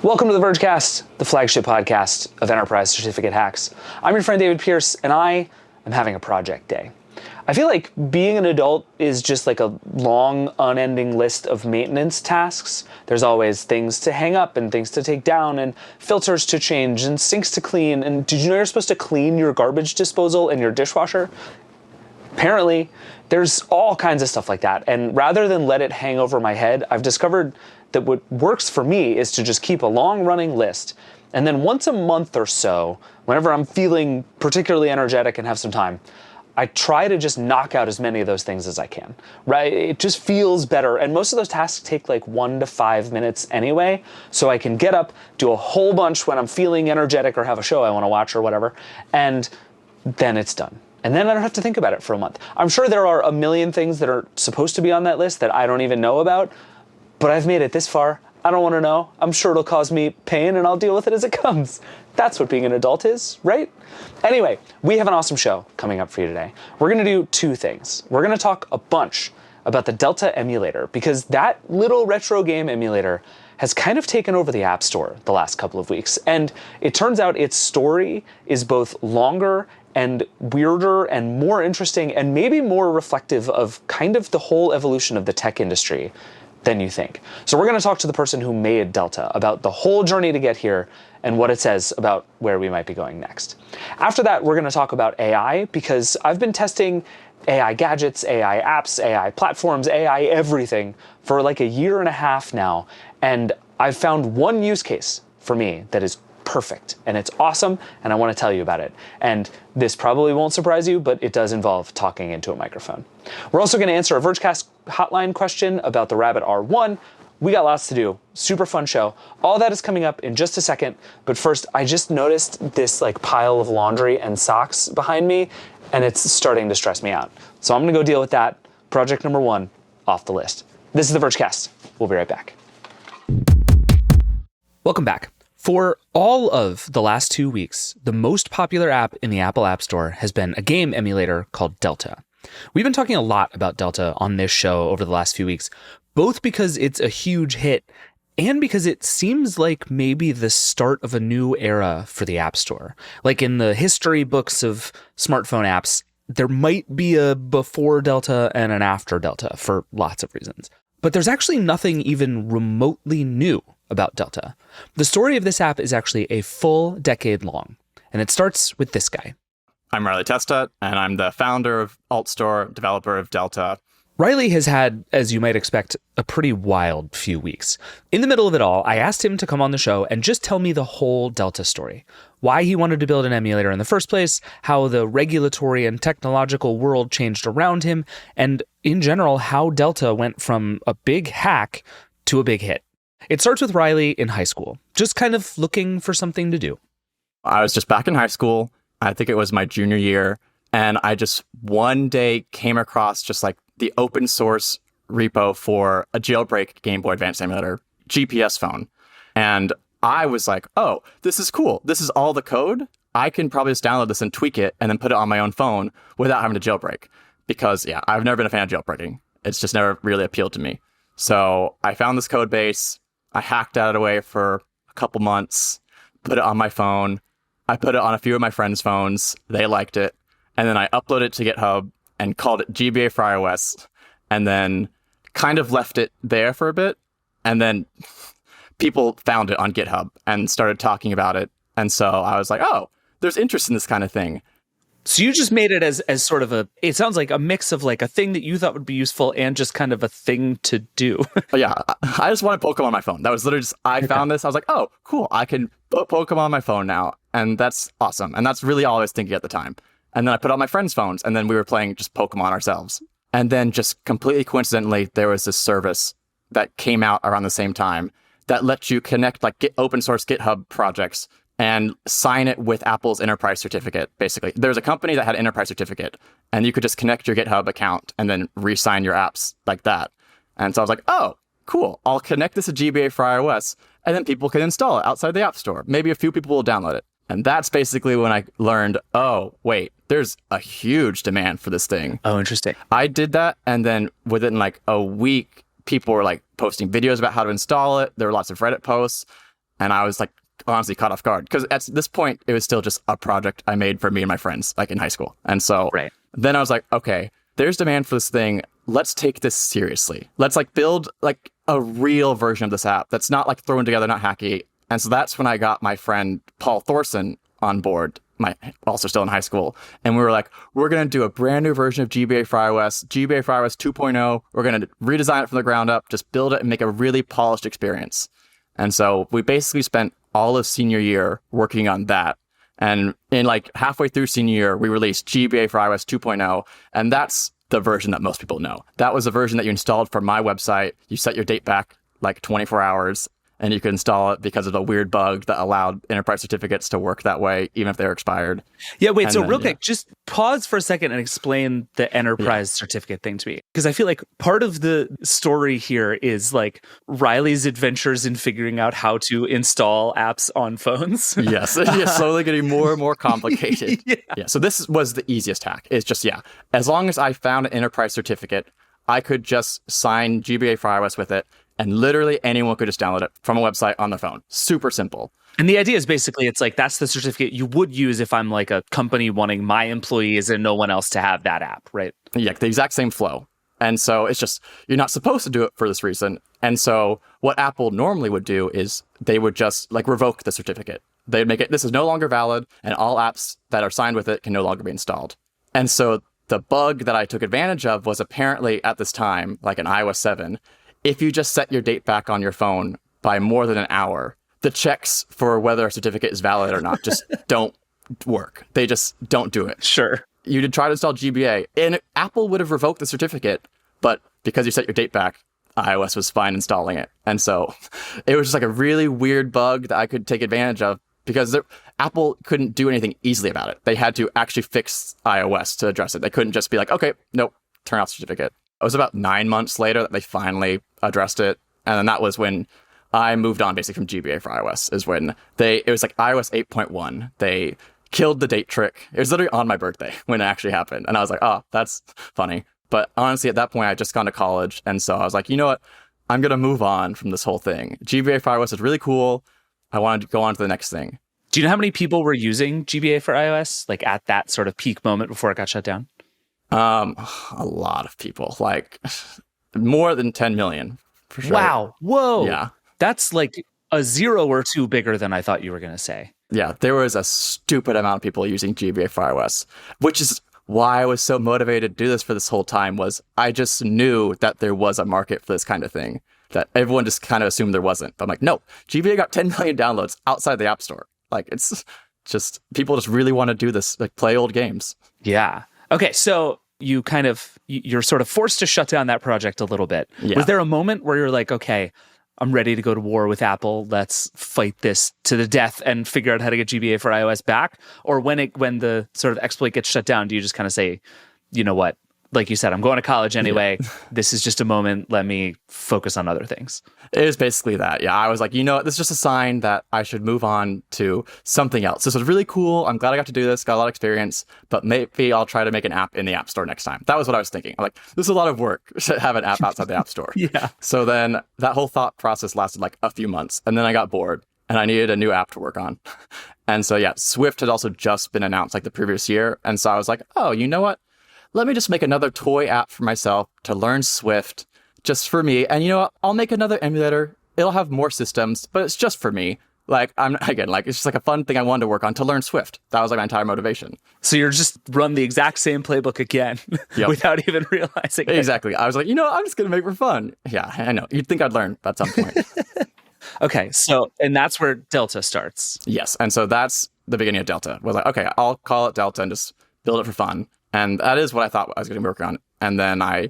Welcome to the Vergecast, the flagship podcast of enterprise certificate hacks. I'm your friend David Pierce, and I am having a project day. I feel like being an adult is just like a long, unending list of maintenance tasks. There's always things to hang up and things to take down and filters to change and sinks to clean. And did you know you're supposed to clean your garbage disposal and your dishwasher? Apparently, there's all kinds of stuff like that. And rather than let it hang over my head, I've discovered that what works for me is to just keep a long running list. And then once a month or so, whenever I'm feeling particularly energetic and have some time, I try to just knock out as many of those things as I can, right? It just feels better. And most of those tasks take like 1 to 5 minutes anyway. So I can get up, do a whole bunch when I'm feeling energetic or have a show I want to watch or whatever. And then it's done. And then I don't have to think about it for a month. I'm sure there are a million things that are supposed to be on that list that I don't even know about, but I've made it this far. I don't want to know. I'm sure it'll cause me pain and I'll deal with it as it comes. That's what being an adult is, right? Anyway, we have an awesome show coming up for you today. We're going to do two things. We're going to talk a bunch about the Delta emulator, because that little retro game emulator has kind of taken over the App Store the last couple of weeks. And it turns out its story is both longer and weirder and more interesting and maybe more reflective of kind of the whole evolution of the tech industry than you think. So we're going to talk to the person who made Delta about the whole journey to get here and what it says about where we might be going next. After that, we're going to talk about AI, because I've been testing AI gadgets, AI apps, AI platforms, AI everything for like a year and a half now. And I've found one use case for me that is perfect and it's awesome, and I want to tell you about it. And this probably won't surprise you, but it does involve talking into a microphone. We're also going to answer a Vergecast Hotline question about the Rabbit R1. We got lots to do. Super fun show. All that is coming up in just a second. But first, I just noticed this like pile of laundry and socks behind me, and it's starting to stress me out. So I'm going to go deal with that. Project number 1 off the list. This is the Vergecast. We'll be right back. Welcome back. For all of the last 2 weeks, the most popular app in the Apple App Store has been a game emulator called Delta. We've been talking a lot about Delta on this show over the last few weeks, both because it's a huge hit and because it seems like maybe the start of a new era for the App Store. Like in the history books of smartphone apps, there might be a before Delta and an after Delta for lots of reasons. But there's actually nothing even remotely new about Delta. The story of this app is actually a full decade long, and it starts with this guy. I'm Riley Testut, and I'm the founder of AltStore, developer of Delta. Riley has had, as you might expect, a pretty wild few weeks. In the middle of it all, I asked him to come on the show and just tell me the whole Delta story. Why he wanted to build an emulator in the first place, how the regulatory and technological world changed around him, and in general, how Delta went from a big hack to a big hit. It starts with Riley in high school, just kind of looking for something to do. I was just back in high school. I think it was my junior year. And I just one day came across just like the open source repo for a jailbreak Game Boy Advance emulator, GPS phone. And I was like, oh, this is cool. This is all the code. I can probably just download this and tweak it and then put it on my own phone without having to jailbreak. Because, yeah, I've never been a fan of jailbreaking. It's just never really appealed to me. So I found this code base. I hacked it away for a couple months, put it on my phone. I put it on a few of my friends' phones. They liked it. And then I uploaded it to GitHub and called it GBA for iOS, and then kind of left it there for a bit. And then people found it on GitHub and started talking about it. And so I was like, oh, there's interest in this kind of thing. So you just made it as sort of it sounds like a mix of like a thing that you thought would be useful and just kind of a thing to do. Yeah, I just wanted Pokemon on my phone. That was literally just, I found this. I was like, oh, cool. I can put Pokemon on my phone now. And that's awesome. And that's really all I was thinking at the time. And then I put it on my friends' phones, and then we were playing just Pokemon ourselves. And then just completely coincidentally, there was this service that came out around the same time that lets you connect like open source GitHub projects and sign it with Apple's enterprise certificate, basically. There's a company that had an enterprise certificate, and you could just connect your GitHub account and then re-sign your apps like that. And so I was like, oh, cool. I'll connect this to GBA for iOS, and then people can install it outside the App Store. Maybe a few people will download it. And that's basically when I learned, oh, wait, there's a huge demand for this thing. Oh, interesting. I did that, and then within like a week, people were like posting videos about how to install it. There were lots of Reddit posts. And I was like honestly caught off guard because at this point it was still just a project I made for me and my friends like in high school. And so then I was like, okay, there's demand for this thing. Let's take this seriously. Let's like build like a real version of this app that's not like thrown together, not hacky. And so that's when I got my friend Paul Thorson on board, also still in high school. And we were like, we're going to do a brand new version of GBA for iOS, GBA for iOS 2.0. We're going to redesign it from the ground up, just build it and make a really polished experience. And so we basically spent all of senior year working on that. And in like halfway through senior year, we released GBA for iOS 2.0. And that's the version that most people know. That was the version that you installed from my website. You set your date back like 24 hours. And you could install it because of a weird bug that allowed enterprise certificates to work that way, even if they're expired. Yeah, wait, so real quick, just pause for a second and explain the enterprise certificate thing to me. Because I feel like part of the story here is like Riley's adventures in figuring out how to install apps on phones. Yes, it's slowly getting more and more complicated. Yeah, so this was the easiest hack. It's just, as long as I found an enterprise certificate, I could just sign GBA for iOS with it. And literally anyone could just download it from a website on their phone. Super simple. And the idea is basically, it's like, that's the certificate you would use if I'm like a company wanting my employees and no one else to have that app, right? Yeah, the exact same flow. And so it's just, you're not supposed to do it for this reason. And so what Apple normally would do is they would just like revoke the certificate. They'd make it, this is no longer valid, and all apps that are signed with it can no longer be installed. And so the bug that I took advantage of was apparently at this time, like in iOS 7, if you just set your date back on your phone by more than an hour, the checks for whether a certificate is valid or not just don't work. They just don't do it. Sure. You did try to install GBA, and Apple would have revoked the certificate, but because you set your date back, iOS was fine installing it. And so it was just like a really weird bug that I could take advantage of because Apple couldn't do anything easily about it. They had to actually fix iOS to address it. They couldn't just be like, okay, nope, turn off the certificate. It was about 9 months later that they finally addressed it. And then that was when I moved on basically from GBA for iOS is when it was like iOS 8.1. They killed the date trick. It was literally on my birthday when it actually happened. And I was like, oh, that's funny. But honestly, at that point, I had just gone to college. And so I was like, you know what? I'm going to move on from this whole thing. GBA for iOS is really cool. I wanted to go on to the next thing. Do you know how many people were using GBA for iOS, like at that sort of peak moment before it got shut down? A lot of people, like more than 10 million for sure. Wow. Whoa. Yeah. That's like a 0 or 2 bigger than I thought you were going to say. Yeah. There was a stupid amount of people using GBA for iOS, which is why I was so motivated to do this for this whole time was I just knew that there was a market for this kind of thing that everyone just kind of assumed there wasn't. But I'm like, no, GBA got 10 million downloads outside the App Store. Like it's just, people just really want to do this, like play old games. Yeah. Okay, so you're sort of forced to shut down that project a little bit. Yeah. Was there a moment where you're like, okay, I'm ready to go to war with Apple. Let's fight this to the death and figure out how to get GBA for iOS back? Or when the sort of exploit gets shut down, do you just kind of say, you know what? Like you said, I'm going to college anyway. Yeah. This is just a moment. Let me focus on other things. It was basically that. Yeah, I was like, you know what? This is just a sign that I should move on to something else. This was really cool. I'm glad I got to do this. Got a lot of experience. But maybe I'll try to make an app in the App Store next time. That was what I was thinking. I'm like, this is a lot of work to have an app outside the App Store. Yeah. So then that whole thought process lasted like a few months. And then I got bored. And I needed a new app to work on. And so, yeah, Swift had also just been announced like the previous year. And so I was like, oh, you know what? Let me just make another toy app for myself to learn Swift just for me. And you know what? I'll make another emulator. It'll have more systems, but it's just for me. Like, it's just like a fun thing I wanted to work on to learn Swift. That was like my entire motivation. So you're just run the exact same playbook again without even realizing it. Exactly. I was like, you know, I'm just going to make it for fun. Yeah, I know. You'd think I'd learn at some point. Okay. So, and that's where Delta starts. Yes. And so that's the beginning of Delta. Was like, okay, I'll call it Delta and just build it for fun. And that is what I thought I was going to be working on. And then I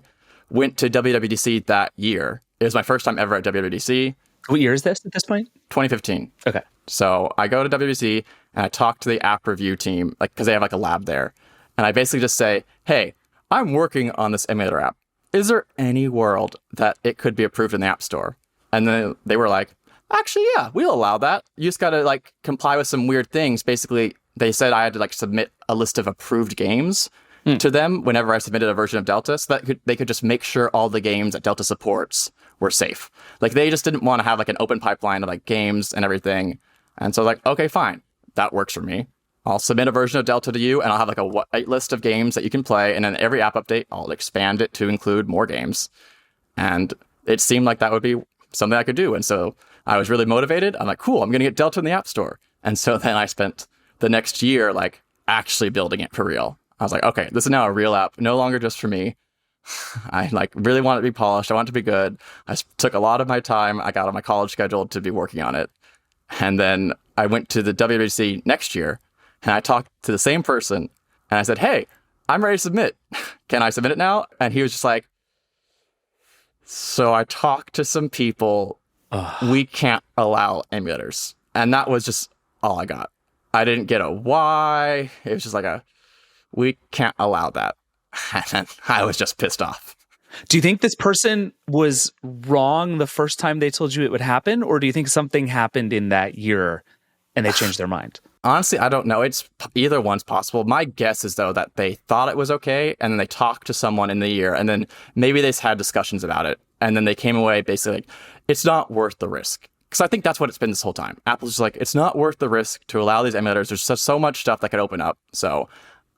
went to WWDC that year. It was my first time ever at WWDC. What year is this at this point? 2015. Okay. So I go to WWDC and I talk to the app review team, like because they have like a lab there. And I basically just say, hey, I'm working on this emulator app. Is there any world that it could be approved in the App Store? And then they were like, actually, yeah, we'll allow that. You just got to like comply with some weird things. Basically, they said I had to like submit a list of approved games to them whenever I submitted a version of Delta, so that they could just make sure all the games that Delta supports were safe. Like they just didn't want to have like an open pipeline of like games and everything. And so like, okay, fine, that works for me. I'll submit a version of Delta to you, and I'll have like a white list of games that you can play. And then every app update, I'll expand it to include more games. And it seemed like that would be something I could do. And so I was really motivated. I'm like, cool, I'm going to get Delta in the App Store. And so then I spent the next year like actually building it for real. I was like, okay, this is now a real app, no longer just for me. I like really want it to be polished. I want it to be good. I took a lot of my time. I got on my college schedule to be working on it. And then I went to the WWDC next year and I talked to the same person and I said, hey, I'm ready to submit. Can I submit it now? And he was just like, so I talked to some people. We can't allow emulators. And that was just all I got. I didn't get a why. It was just like we can't allow that. And I was just pissed off. Do you think this person was wrong the first time they told you it would happen? Or do you think something happened in that year and they changed their mind? Honestly, I don't know. It's either one's possible. My guess is, though, that they thought it was okay, and then they talked to someone in the year, and then maybe they just had discussions about it, and then they came away basically like, it's not worth the risk. Because I think that's what it's been this whole time. Apple's just like, it's not worth the risk to allow these emulators. There's so much stuff that could open up. So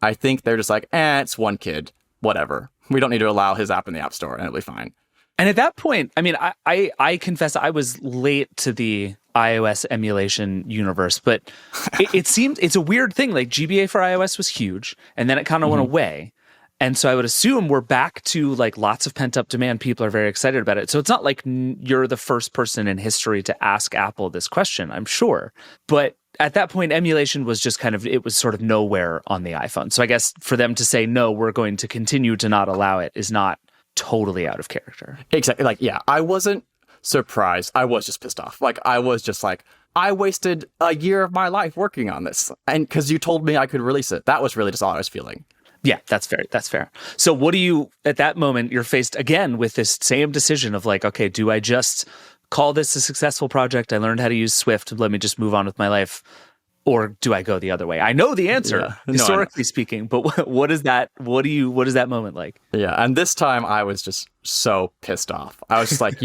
I think they're just like, it's one kid, whatever. We don't need to allow his app in the App Store, and it'll be fine. And at that point, I mean, I confess I was late to the iOS emulation universe, but it seemed, it's a weird thing. Like GBA for iOS was huge, and then it kind of went away. And so I would assume we're back to like lots of pent up demand. People are very excited about it. So it's not like you're the first person in history to ask Apple this question, I'm sure. But at that point, emulation was just kind of, it was sort of nowhere on the iPhone. So I guess for them to say, no, we're going to continue to not allow it is not totally out of character. Exactly. Like, yeah, I wasn't surprised. I was just pissed off. Like, I was just like, I wasted a year of my life working on this. And because you told me I could release it. That was really just all I was feeling. Yeah, that's fair. That's fair. So what do you, at that moment, you're faced again with this same decision of like, okay, do I just call this a successful project? I learned how to use Swift. Let me just move on with my life. Or do I go the other way? I know the answer, historically speaking, but what is that? What is that moment like? Yeah. And this time I was just so pissed off. I was just like,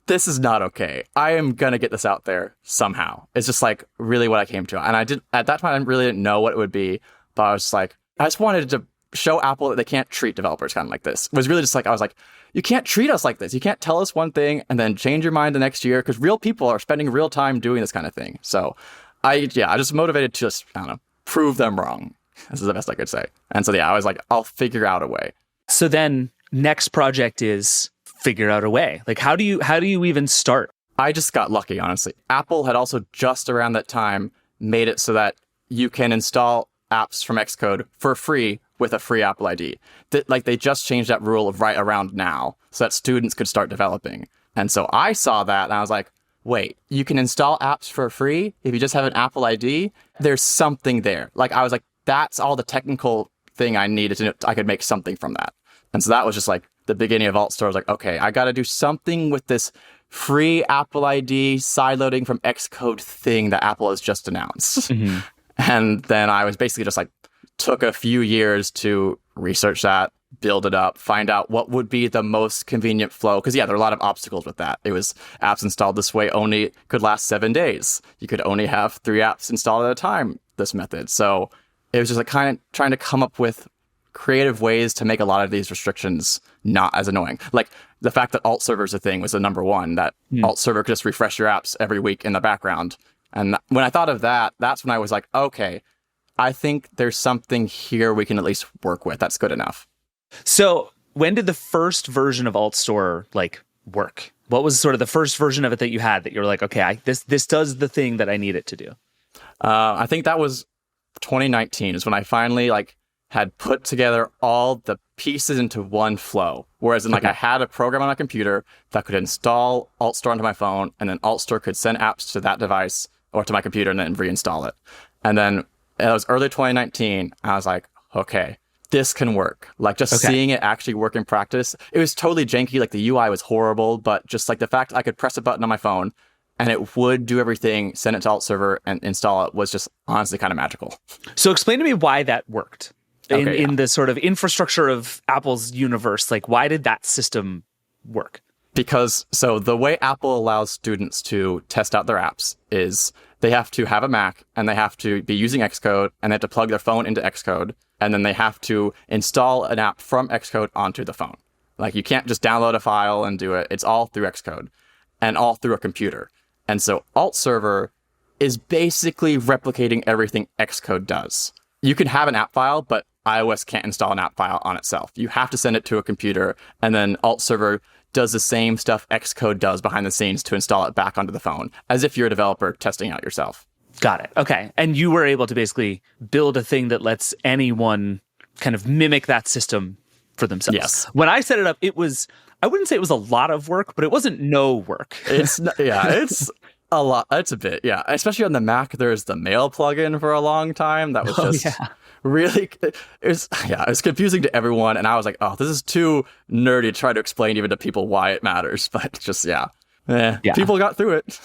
this is not okay. I am going to get this out there somehow. It's just like really what I came to. And at that time, I really didn't know what it would be, but I was just like, I just wanted to show Apple that they can't treat developers kind of like this. It was really just like, I was like, you can't treat us like this. You can't tell us one thing and then change your mind the next year, because real people are spending real time doing this kind of thing. So I just motivated to just, I don't know, prove them wrong. This is the best I could say. And so, yeah, I was like, I'll figure out a way. So then next project is figure out a way. Like, how do you even start? I just got lucky, honestly. Apple had also just around that time made it so that you can install apps from Xcode for free with a free Apple ID. They just changed that rule of right around now so that students could start developing. And so I saw that and I was like, wait, you can install apps for free if you just have an Apple ID? There's something there. Like, I was like, that's all the technical thing I needed to know. I could make something from that. And so that was just like the beginning of AltStore. I was like, okay, I got to do something with this free Apple ID sideloading from Xcode thing that Apple has just announced. Mm-hmm. And then I was basically just like, took a few years to research that, build it up, find out what would be the most convenient flow. Because, yeah, there are a lot of obstacles with that. It was apps installed this way only could last 7 days. You could only have 3 apps installed at a time, this method. So it was just like kind of trying to come up with creative ways to make a lot of these restrictions not as annoying. Like the fact that alt server is a thing was the number one, that alt server could just refresh your apps every week in the background. And when I thought of that, that's when I was like, okay, I think there's something here we can at least work with. That's good enough. So when did the first version of AltStore like work? What was sort of the first version of it that you had that you were like, okay, this does the thing that I need it to do? I think that was 2019 is when I finally had put together all the pieces into one flow. Whereas I had a program on my computer that could install AltStore onto my phone, and then AltStore could send apps to that device or to my computer and then reinstall it. And then it was early 2019. I was like, okay, this can work. Seeing it actually work in practice. It was totally janky. Like the UI was horrible, but just like the fact I could press a button on my phone and it would do everything, send it to alt server and install it was just honestly kind of magical. So explain to me why that worked in the sort of infrastructure of Apple's universe. Like, why did that system work? So the way Apple allows students to test out their apps is they have to have a Mac and they have to be using Xcode and they have to plug their phone into Xcode. And then they have to install an app from Xcode onto the phone. Like you can't just download a file and do it. It's all through Xcode and all through a computer. And so AltServer is basically replicating everything Xcode does. You can have an app file, but iOS can't install an app file on itself. You have to send it to a computer, and then AltServer does the same stuff Xcode does behind the scenes to install it back onto the phone, as if you're a developer testing out yourself. Got it. Okay. And you were able to basically build a thing that lets anyone kind of mimic that system for themselves. Yes. When I set it up, I wouldn't say it was a lot of work, but it wasn't no work. It's a lot. It's a bit, yeah. Especially on the Mac, there's the Mail plugin for a long time. That was just really, it was confusing to everyone. And I was like, oh, this is too nerdy to try to explain even to people why it matters. But just, people got through it.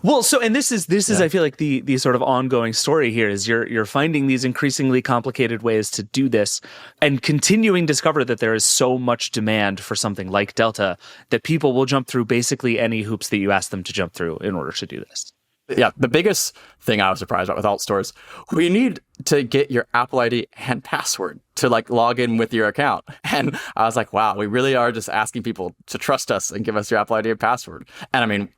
Well, and this is I feel like the sort of ongoing story here is you're finding these increasingly complicated ways to do this and continuing to discover that there is so much demand for something like Delta that people will jump through basically any hoops that you ask them to jump through in order to do this. Yeah, the biggest thing I was surprised about with AltStore is we need to get your Apple ID and password to like log in with your account. And I was like, wow, we really are just asking people to trust us and give us your Apple ID and password. And I mean,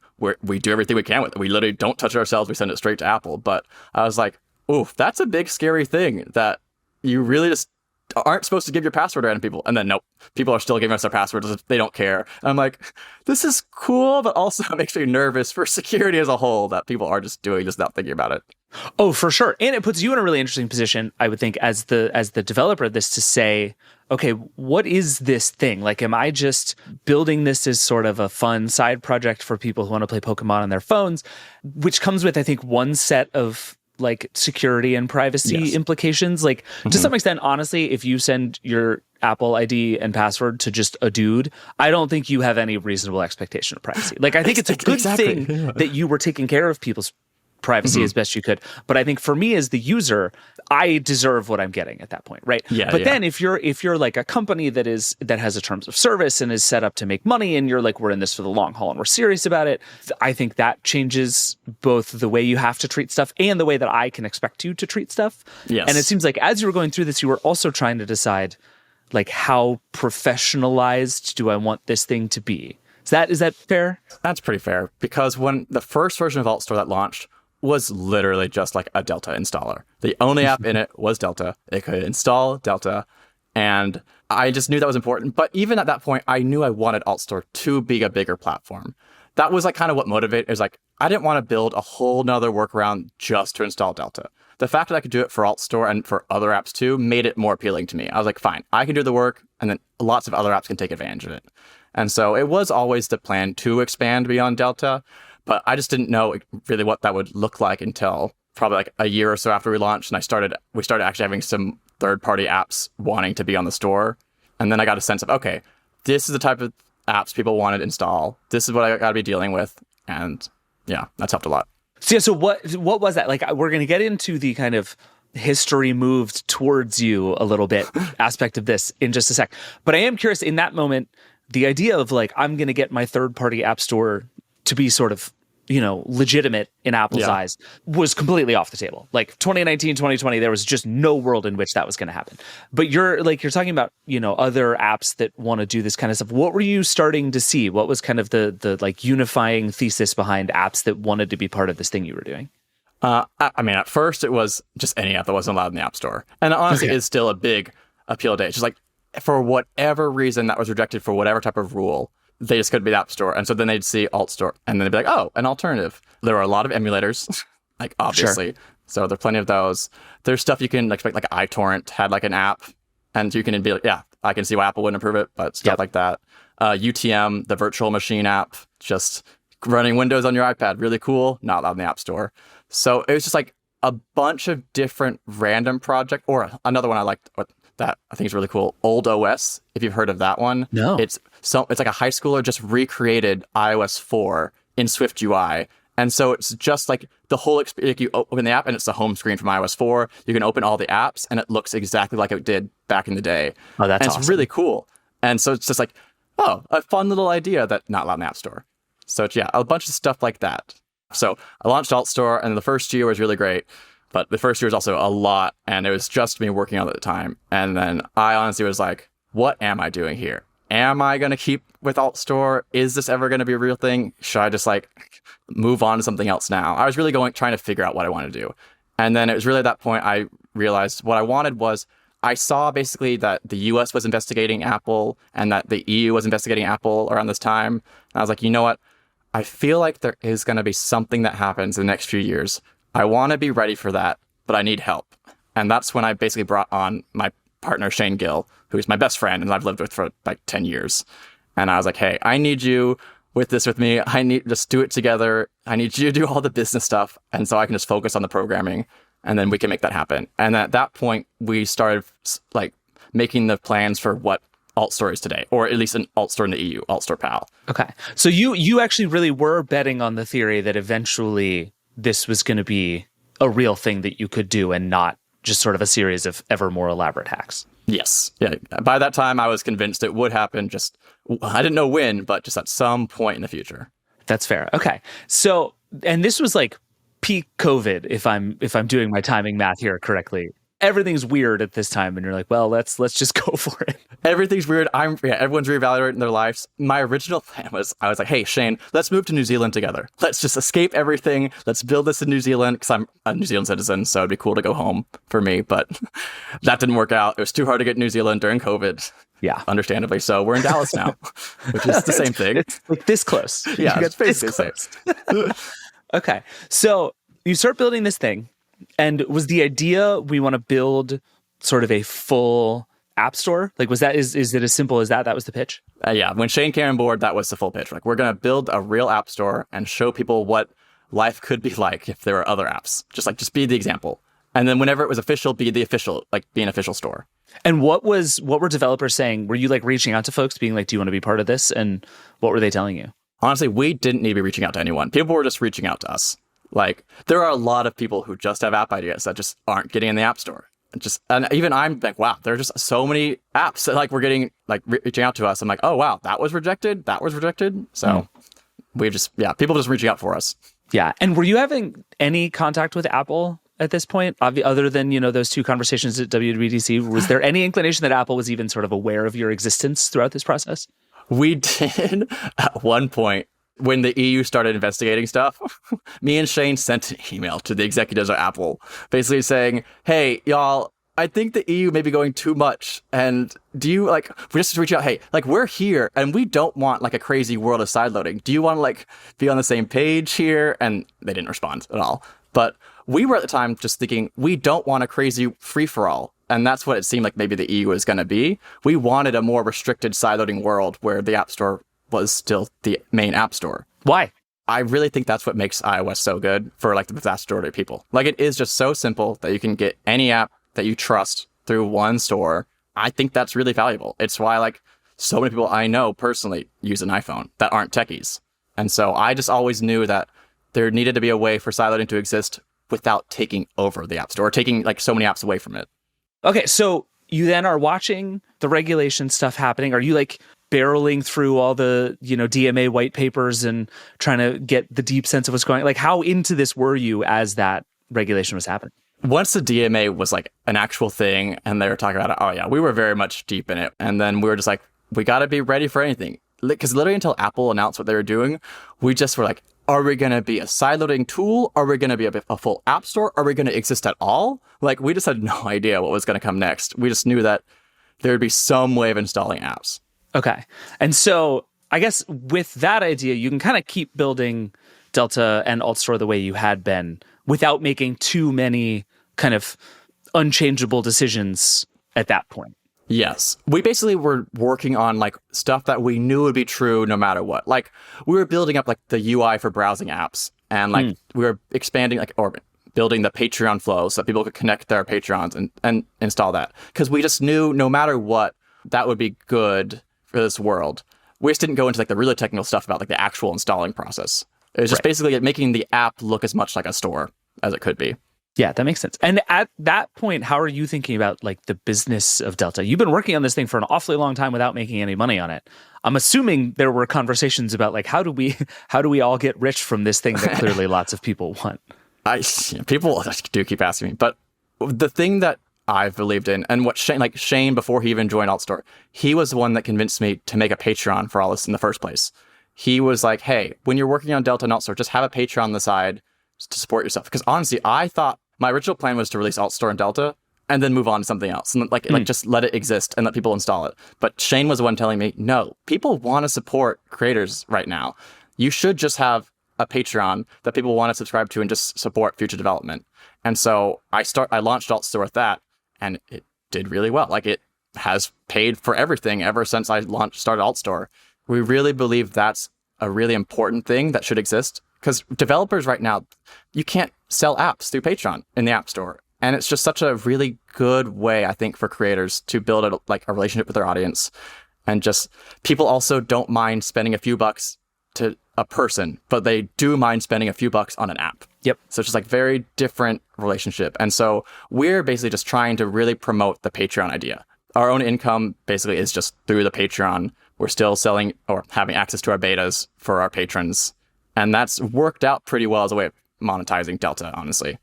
we do everything we can with it. We literally don't touch it ourselves. We send it straight to Apple. But I was like, oof, that's a big, scary thing that you really just aren't supposed to give your password to random people. And then nope, people are still giving us their passwords. They don't care. And I'm like, this is cool, but also it makes me nervous for security as a whole that people are just doing, just not thinking about it. Oh, for sure. And it puts you in a really interesting position, I would think, as the developer of this to say, okay, what is this thing? Like, am I just building this as sort of a fun side project for people who want to play Pokemon on their phones, which comes with, I think, one set of like security and privacy implications. Like to some extent, honestly, if you send your Apple ID and password to just a dude, I don't think you have any reasonable expectation of privacy. Like I think it's a good thing that you were taking care of people's privacy as best you could. But I think for me as the user, I deserve what I'm getting at that point, right? But then if you're like a company that has a terms of service and is set up to make money and you're like, we're in this for the long haul and we're serious about it, I think that changes both the way you have to treat stuff and the way that I can expect you to treat stuff. Yes. And it seems like as you were going through this, you were also trying to decide like how professionalized do I want this thing to be? Is that fair? That's pretty fair, because when the first version of AltStore that launched was literally just like a Delta installer. The only app in it was Delta. It could install Delta, and I just knew that was important. But even at that point, I knew I wanted AltStore to be a bigger platform. That was like kind of what motivated. Is like I didn't want to build a whole nother workaround just to install Delta. The fact that I could do it for AltStore and for other apps too made it more appealing to me. I was like, fine, I can do the work, and then lots of other apps can take advantage of it. And so it was always the plan to expand beyond Delta. But I just didn't know really what that would look like until probably like a year or so after we launched. And we started actually having some third-party apps wanting to be on the store. And then I got a sense of, okay, this is the type of apps people want to install. This is what I got to be dealing with. And yeah, that's helped a lot. So what was that? Like, we're going to get into the kind of history moved towards you a little bit aspect of this in just a sec. But I am curious in that moment, the idea of like, I'm going to get my third-party app store to be sort of, legitimate in Apple's eyes was completely off the table. Like 2019, 2020, there was just no world in which that was going to happen. But you're talking about, other apps that want to do this kind of stuff. What were you starting to see? What was kind of the like unifying thesis behind apps that wanted to be part of this thing you were doing? I mean, at first it was just any app that wasn't allowed in the App Store. And honestly, it's still a big appeal today. It's just like, for whatever reason that was rejected for whatever type of rule, they just couldn't be the App Store. And so then they'd see AltStore and then they'd be like, oh, an alternative. There are a lot of emulators, like obviously. Sure. So there are plenty of those. There's stuff you can expect, like iTorrent had like an app and you can be like, yeah, I can see why Apple wouldn't approve it, but stuff like that. UTM, the virtual machine app, just running Windows on your iPad, really cool, not allowed in the App Store. So it was just like a bunch of different random projects, or another one I liked that I think is really cool, Old OS, if you've heard of that one. No. It's like a high schooler just recreated iOS 4 in Swift UI. And so it's just like the whole experience. Like you open the app and it's the home screen from iOS 4. You can open all the apps and it looks exactly like it did back in the day. Oh, that's and awesome. It's really cool. And so it's just like, oh, a fun little idea that not allowed in the App Store. So it's, yeah, a bunch of stuff like that. So I launched AltStore, and the first year was really great. But the first year was also a lot, and it was just me working on it at the time. And then I honestly was like, what am I doing here? Am I going to keep with AltStore? Is this ever going to be a real thing? Should I just like move on to something else now? I was really trying to figure out what I wanted to do. And then it was really at that point I realized what I wanted was, I saw basically that the US was investigating Apple and that the EU was investigating Apple around this time. And I was like, you know what? I feel like there is going to be something that happens in the next few years. I want to be ready for that, but I need help. And that's when I basically brought on my partner, Shane Gill, who's my best friend and I've lived with for like 10 years. And I was like, hey, I need you with me. I need to just do it together. I need you to do all the business stuff. And so I can just focus on the programming and then we can make that happen. And at that point, we started like making the plans for what AltStore is today, or at least an AltStore in the EU, AltStore PAL. Okay. So you actually really were betting on the theory that eventually this was going to be a real thing that you could do and not just sort of a series of ever more elaborate hacks. Yes. Yeah. By that time, I was convinced it would happen. Just, I didn't know when, but just at some point in the future. That's fair. Okay. So, and this was like peak COVID, if I'm doing my timing math here correctly. Everything's weird at this time, and you're like, well, let's just go for it. Everything's weird. Everyone's reevaluating their lives. My original plan was, I was like, hey, Shane, let's move to New Zealand together. Let's just escape everything. Let's build this in New Zealand, because I'm a New Zealand citizen, so it'd be cool to go home for me. But that didn't work out. It was too hard to get New Zealand during COVID. Yeah. Understandably so. We're in Dallas now, which is the same thing. It's like this close. Yeah, it's basically the same. Okay. So you start building this thing. And was the idea we want to build sort of a full app store? Like, is it as simple as that? That was the pitch? Yeah. When Shane came on board, that was the full pitch. Like, we're going to build a real app store and show people what life could be like if there were other apps. Just be the example. And then whenever it was official, be the official, like be an official store. And what were developers saying? Were you like reaching out to folks being like, do you want to be part of this? And what were they telling you? Honestly, we didn't need to be reaching out to anyone. People were just reaching out to us. Like, there are a lot of people who just have app ideas that just aren't getting in the App Store. And even I'm like, wow, there are just so many apps that like we're getting like reaching out to us. I'm like, oh wow, that was rejected. So people just reaching out for us. Yeah. And were you having any contact with Apple at this point, other than, those two conversations at WWDC? Was there any inclination that Apple was even sort of aware of your existence throughout this process? We did at one point. When the EU started investigating stuff, me and Shane sent an email to the executives at Apple, basically saying, hey, y'all, I think the EU may be going too much. And do you we just reach out, hey, like we're here and we don't want like a crazy world of sideloading. Do you want to like be on the same page here? And they didn't respond at all. But we were at the time just thinking, we don't want a crazy free-for-all. And that's what it seemed like maybe the EU was going to be. We wanted a more restricted sideloading world where the App Store was still the main app store. Why? I really think that's what makes iOS so good for like the vast majority of people. Like, it is just so simple that you can get any app that you trust through one store. I think that's really valuable. It's why like so many people I know personally use an iPhone that aren't techies. And so I just always knew that there needed to be a way for sideloading to exist without taking over the app store, or taking like so many apps away from it. Okay, so you then are watching the regulation stuff happening. Are you like barreling through all the, DMA white papers and trying to get the deep sense of what's going on? Like, how into this were you as that regulation was happening? Once the DMA was like an actual thing and they were talking about it, oh yeah, we were very much deep in it. And then we were just like, we got to be ready for anything. Because literally until Apple announced what they were doing, we just were like, are we going to be a sideloading tool? Are we going to be a full app store? Are we going to exist at all? Like, we just had no idea what was going to come next. We just knew that there would be some way of installing apps. Okay. And so I guess with that idea, you can kind of keep building Delta and AltStore the way you had been without making too many kind of unchangeable decisions at that point. Yes. We basically were working on like stuff that we knew would be true no matter what. Like, we were building up like the UI for browsing apps, and like we were expanding or building the Patreon flow so that people could connect their Patreons and install that. Because we just knew no matter what, that would be good for this world. We just didn't go into like the really technical stuff about like the actual installing process. It was just basically making the app look as much like a store as it could be. Yeah, that makes sense. And at that point, how are you thinking about like the business of Delta? You've been working on this thing for an awfully long time without making any money on it. I'm assuming there were conversations about like how do we all get rich from this thing that clearly lots of people want? People do keep asking me, but the thing that I've believed in, and what Shane before he even joined AltStore, he was the one that convinced me to make a Patreon for all this in the first place. He was like, hey, when you're working on Delta and AltStore, just have a Patreon on the side to support yourself. Because honestly, I thought my original plan was to release AltStore and Delta and then move on to something else and like just let it exist and let people install it. But Shane was the one telling me, no, people want to support creators right now. You should just have a Patreon that people want to subscribe to and just support future development. And so I launched AltStore with that, and it did really well. Like, it has paid for everything ever since I started AltStore. We really believe that's a really important thing that should exist, because developers right now, you can't sell apps through Patreon in the App Store. And it's just such a really good way, I think, for creators to build a relationship with their audience. And just people also don't mind spending a few bucks to a person, but they do mind spending a few bucks on an app. Yep. So it's just like very different relationship. And so we're basically just trying to really promote the Patreon idea. Our own income basically is just through the Patreon. We're still selling or having access to our betas for our patrons. And that's worked out pretty well as a way of monetizing Delta, honestly.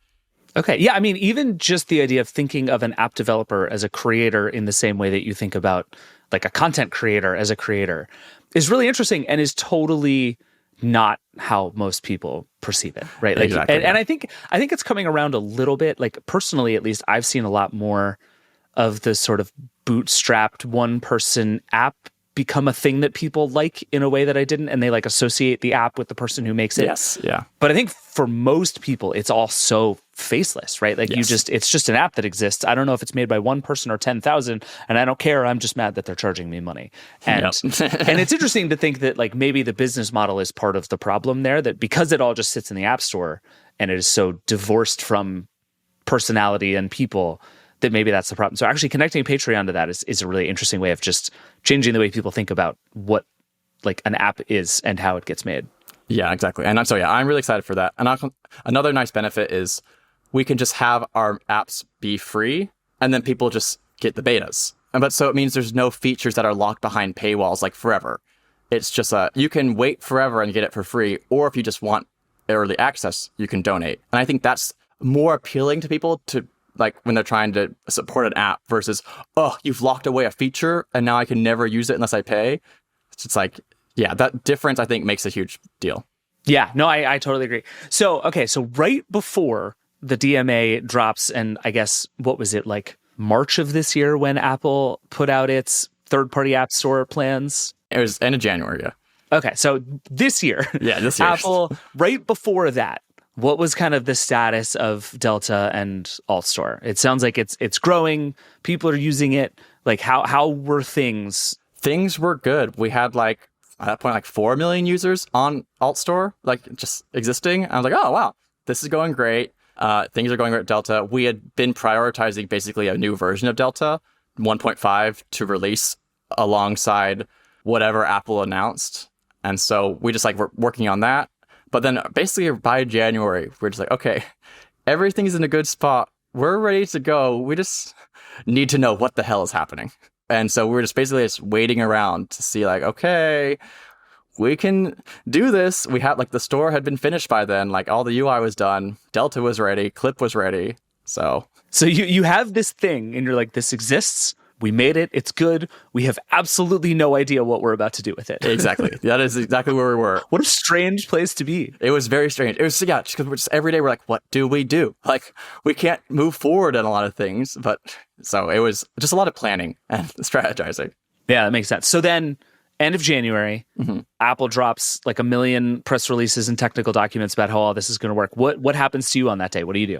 Okay. Yeah. I mean, even just the idea of thinking of an app developer as a creator in the same way that you think about like a content creator as a creator is really interesting and is totally not how most people perceive it, right? Like, exactly. And I think it's coming around a little bit. Like, personally, at least, I've seen a lot more of the sort of bootstrapped one-person app become a thing that people like in a way that I didn't, and they like associate the app with the person who makes it. Yes, yeah. But I think for most people, it's all so faceless, right? Like, yes. it's just an app that exists. I don't know if it's made by one person or 10,000, and I don't care. I'm just mad that they're charging me money. And and it's interesting to think that like maybe the business model is part of the problem there, that because it all just sits in the App Store and it is so divorced from personality and people, that maybe that's the problem. So actually connecting Patreon to that is a really interesting way of just changing the way people think about what like an app is and how it gets made. Yeah, exactly. And I'm really excited for that. And another nice benefit is we can just have our apps be free and then people just get the betas. But so it means there's no features that are locked behind paywalls like forever. It's just you can wait forever and get it for free. Or if you just want early access, you can donate. And I think that's more appealing to people to like when they're trying to support an app versus, oh, you've locked away a feature and now I can never use it unless I pay. It's like, yeah, that difference I think makes a huge deal. Yeah, no, I totally agree. So, okay, so right before the DMA drops, and I guess, what was it, like March of this year when Apple put out its third-party App Store plans? It was end of January, yeah. Okay, so this year. Yeah, this year. Apple, right before that, what was kind of the status of Delta and AltStore? It sounds like it's growing. People are using it. Like, how were things? Things were good. We had at that point, 4 million users on AltStore, just existing. I was like, oh, wow, this is going great. Things are going great at Delta. We had been prioritizing basically a new version of Delta, 1.5, to release alongside whatever Apple announced. And so we just were working on that. But then basically by January, we're just like, okay, everything's in a good spot. We're ready to go. We just need to know what the hell is happening. And so we're just basically waiting around to see okay, we can do this. We had the store had been finished by then. All the UI was done. Delta was ready. Clip was ready. So you have this thing and you're like, this exists. We made it. It's good. We have absolutely no idea what we're about to do with it. Exactly. That is exactly where we were. What a strange place to be. It was very strange. It was, just because we're just every day we're like, what do we do? We can't move forward in a lot of things. But so it was just a lot of planning and strategizing. Yeah, that makes sense. So then end of January, Apple drops 1 million press releases and technical documents about how all this is going to work. What happens to you on that day? What do you do?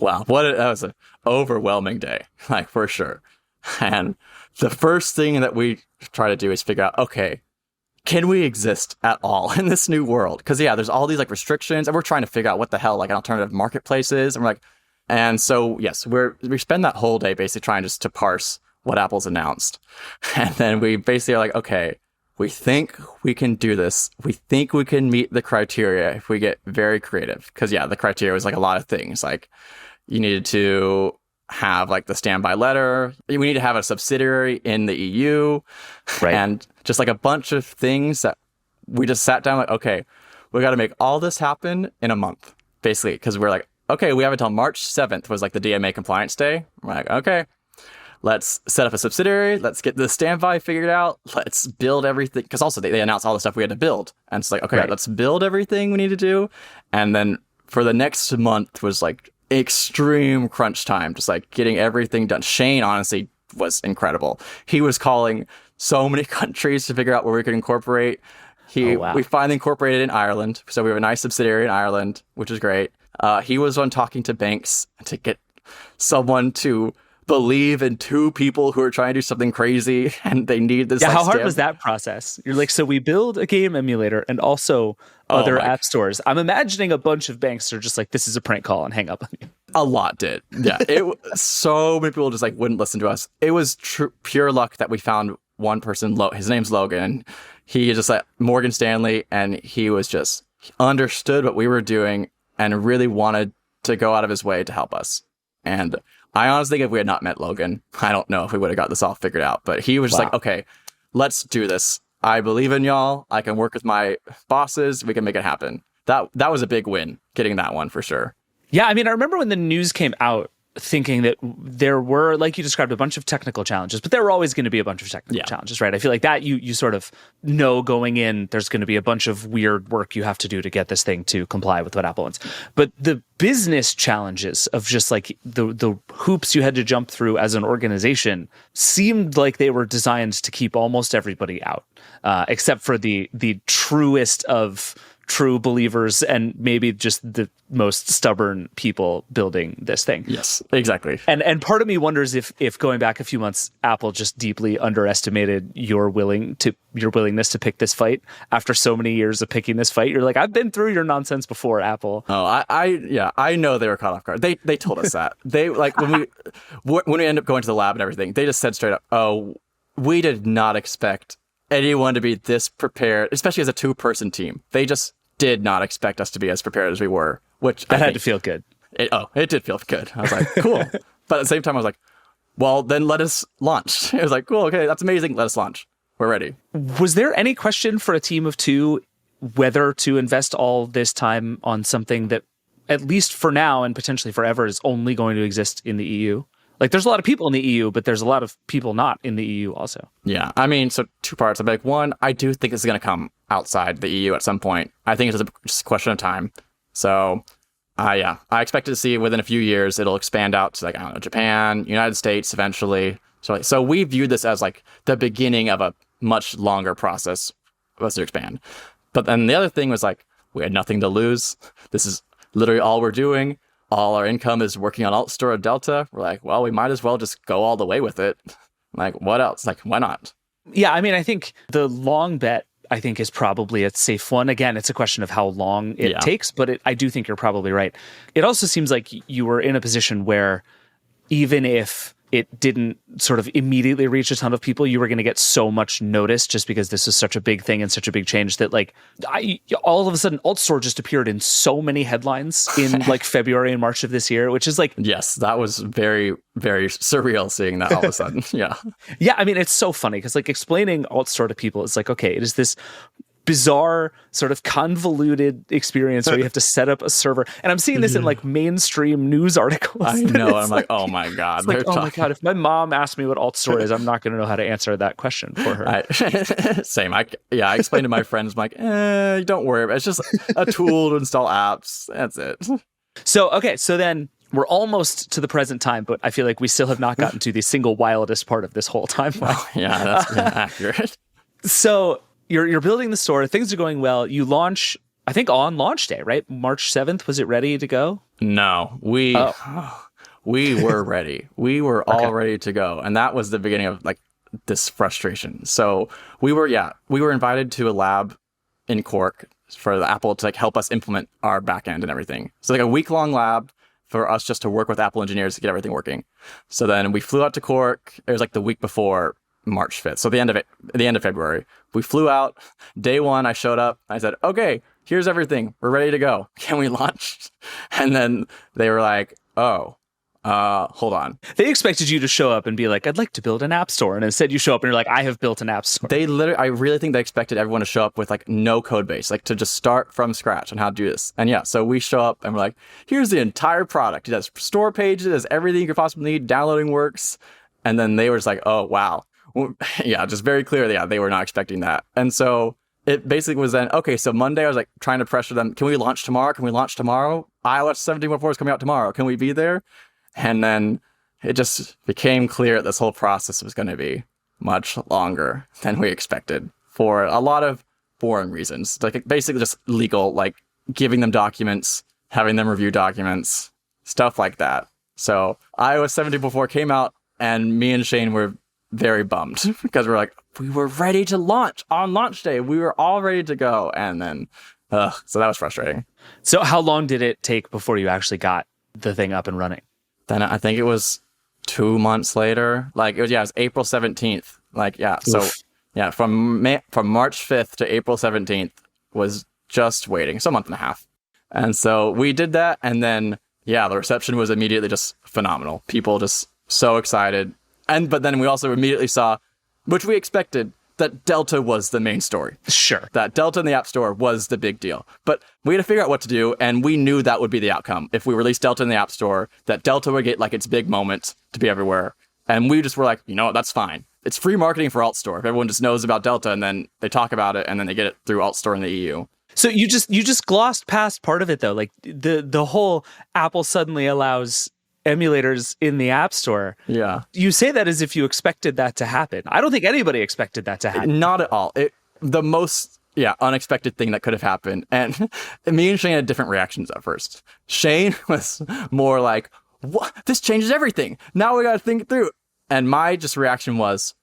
Wow. That was an overwhelming day, for sure. And the first thing that we try to do is figure out, okay, can we exist at all in this new world? Because, there's all these restrictions, and we're trying to figure out what the hell an alternative marketplace is. And and so, yes, we spend that whole day basically trying just to parse what Apple's announced. And then we basically are like, okay, we think we can do this. We think we can meet the criteria if we get very creative. Because, the criteria was a lot of things. You needed to have like the standby letter. We need to have a subsidiary in the EU. Right. And just like a bunch of things that we just sat down like, okay, we got to make all this happen in a month, basically. Because we're like, okay, we have until March 7th was like the DMA compliance day. We're like, okay, let's set up a subsidiary. Let's get the standby figured out. Let's build everything. Because also they announced all the stuff we had to build. And it's like, okay, let's build everything we need to do. And then for the next month was like extreme crunch time, just like getting everything done. Shane honestly was incredible. He was calling so many countries to figure out where we could incorporate. We finally incorporated in Ireland. So we have a nice subsidiary in Ireland, which is great. He was on talking to banks to get someone to believe in two people who are trying to do something crazy and they need this. Yeah, how hard was that process? You're like, so we build a game emulator and also other app stores. I'm imagining a bunch of banks are just like, this is a prank call and hang up on you. A lot did. Yeah. So many people just like wouldn't listen to us. It was pure luck that we found one person. His name's Logan. He just like Morgan Stanley, and he understood what we were doing and really wanted to go out of his way to help us. And I honestly think if we had not met Logan, I don't know if we would have got this all figured out. But he was just like, okay, let's do this. I believe in y'all. I can work with my bosses. We can make it happen. That was a big win, getting that one for sure. Yeah, I mean, I remember when the news came out thinking that there were, like you described, a bunch of technical challenges, but there were always going to be a bunch of technical challenges, right? I feel like that you sort of know going in, there's going to be a bunch of weird work you have to do to get this thing to comply with what Apple wants. But the business challenges of just like the hoops you had to jump through as an organization seemed like they were designed to keep almost everybody out, except for the truest of true believers and maybe just the most stubborn people building this thing. Yes, exactly. And part of me wonders if going back a few months, Apple just deeply underestimated your willingness to pick this fight after so many years of picking this fight. You're like, I've been through your nonsense before, Apple. Oh, I know they were caught off guard. They told us that. They like when we end up going to the lab and everything, they just said straight up, oh, we did not expect anyone to be this prepared, especially as a 2-person team. They just did not expect us to be as prepared as we were, which that had to feel good. It did feel good. I was like, cool. But at the same time, I was like, well, then let us launch. It was like, cool, okay, that's amazing. Let us launch. We're ready. Was there any question for a team of 2 whether to invest all this time on something that, at least for now and potentially forever, is only going to exist in the EU? Like, there's a lot of people in the EU, but there's a lot of people not in the EU also. Yeah, I mean, so 2 parts. I'm like, one, I do think this is going to come outside the EU at some point. I think it's just a question of time. So, I expect to see within a few years, it'll expand out to, like, I don't know, Japan, United States eventually. So we view this as, like, the beginning of a much longer process for us to expand. But then the other thing was, like, we had nothing to lose. This is literally all we're doing. All our income is working on AltStore or Delta. We're like, well, we might as well just go all the way with it. Like, what else? Like, why not? Yeah, I mean, I think the long bet, I think, is probably a safe one. Again, it's a question of how long it takes, but I do think you're probably right. It also seems like you were in a position where even if it didn't sort of immediately reach a ton of people, you were going to get so much notice just because this is such a big thing and such a big change that, like, all of a sudden AltStore just appeared in so many headlines in like February and March of this year, which is like... Yes, that was very, very surreal seeing that all of a sudden. Yeah. Yeah, I mean, it's so funny because, like, explaining AltStore to people is like, okay, it is this bizarre sort of convoluted experience where you have to set up a server, and I'm seeing this in like mainstream news articles. I know. I'm like, oh my god, like, oh my god, if my mom asked me what AltStore is, I'm not going to know how to answer that question for her. Same. I explained to my friends, I'm like, don't worry, it's just a tool to install apps, that's it. So then we're almost to the present time, but I feel like we still have not gotten to the single wildest part of this whole timeline. Yeah, that's accurate. So You're building the store. Things are going well. You launch, I think, on launch day, right? March 7th. Was it ready to go? No, we were ready. We were all ready to go, and that was the beginning of like this frustration. So we were invited to a lab in Cork for the Apple to like help us implement our backend and everything. So like a week-long lab for us just to work with Apple engineers to get everything working. So then we flew out to Cork. It was like the week before March 5th. So the end of February, we flew out. Day 1, I showed up. I said, okay, here's everything. We're ready to go. Can we launch? And then they were like, oh, hold on. They expected you to show up and be like, I'd like to build an app store. And instead you show up and you're like, I have built an app store. I really think they expected everyone to show up with like no code base, like to just start from scratch on how to do this. And yeah, so we show up and we're like, here's the entire product. It has store pages, it has everything you could possibly need, downloading works. And then they were just like, oh, wow. Well, yeah, just very clear. Yeah, they were not expecting that. And so it basically was then, okay, so Monday I was like trying to pressure them. Can we launch tomorrow? Can we launch tomorrow? iOS 17.4 is coming out tomorrow. Can we be there? And then it just became clear that this whole process was going to be much longer than we expected for a lot of boring reasons. Like basically just legal, like giving them documents, having them review documents, stuff like that. So iOS 17.4 came out and me and Shane were very bummed because we're like, we were ready to launch on launch day. We were all ready to go. And then, so that was frustrating. So how long did it take before you actually got the thing up and running? Then I think it was 2 months later. Like it was April 17th. Like, yeah. So Oof. yeah, from March 5th to April 17th was just waiting. So a month and a half. And so we did that. And then, yeah, the reception was immediately just phenomenal. People just so excited. But then we also immediately saw, which we expected, that Delta was the main story. Sure. That Delta in the App Store was the big deal. But we had to figure out what to do, and we knew that would be the outcome. If we released Delta in the App Store, that Delta would get like its big moment to be everywhere. And we just were like, you know what, that's fine. It's free marketing for AltStore. If everyone just knows about Delta and then they talk about it and then they get it through AltStore in the EU. So you just glossed past part of it though. Like the whole Apple suddenly allows emulators in the App Store. Yeah. You say that as if you expected that to happen. I don't think anybody expected that to happen. Not at all. The most unexpected thing that could have happened. And me and Shane had different reactions at first. Shane was more like, what? This changes everything. Now we got to think it through. And my just reaction was,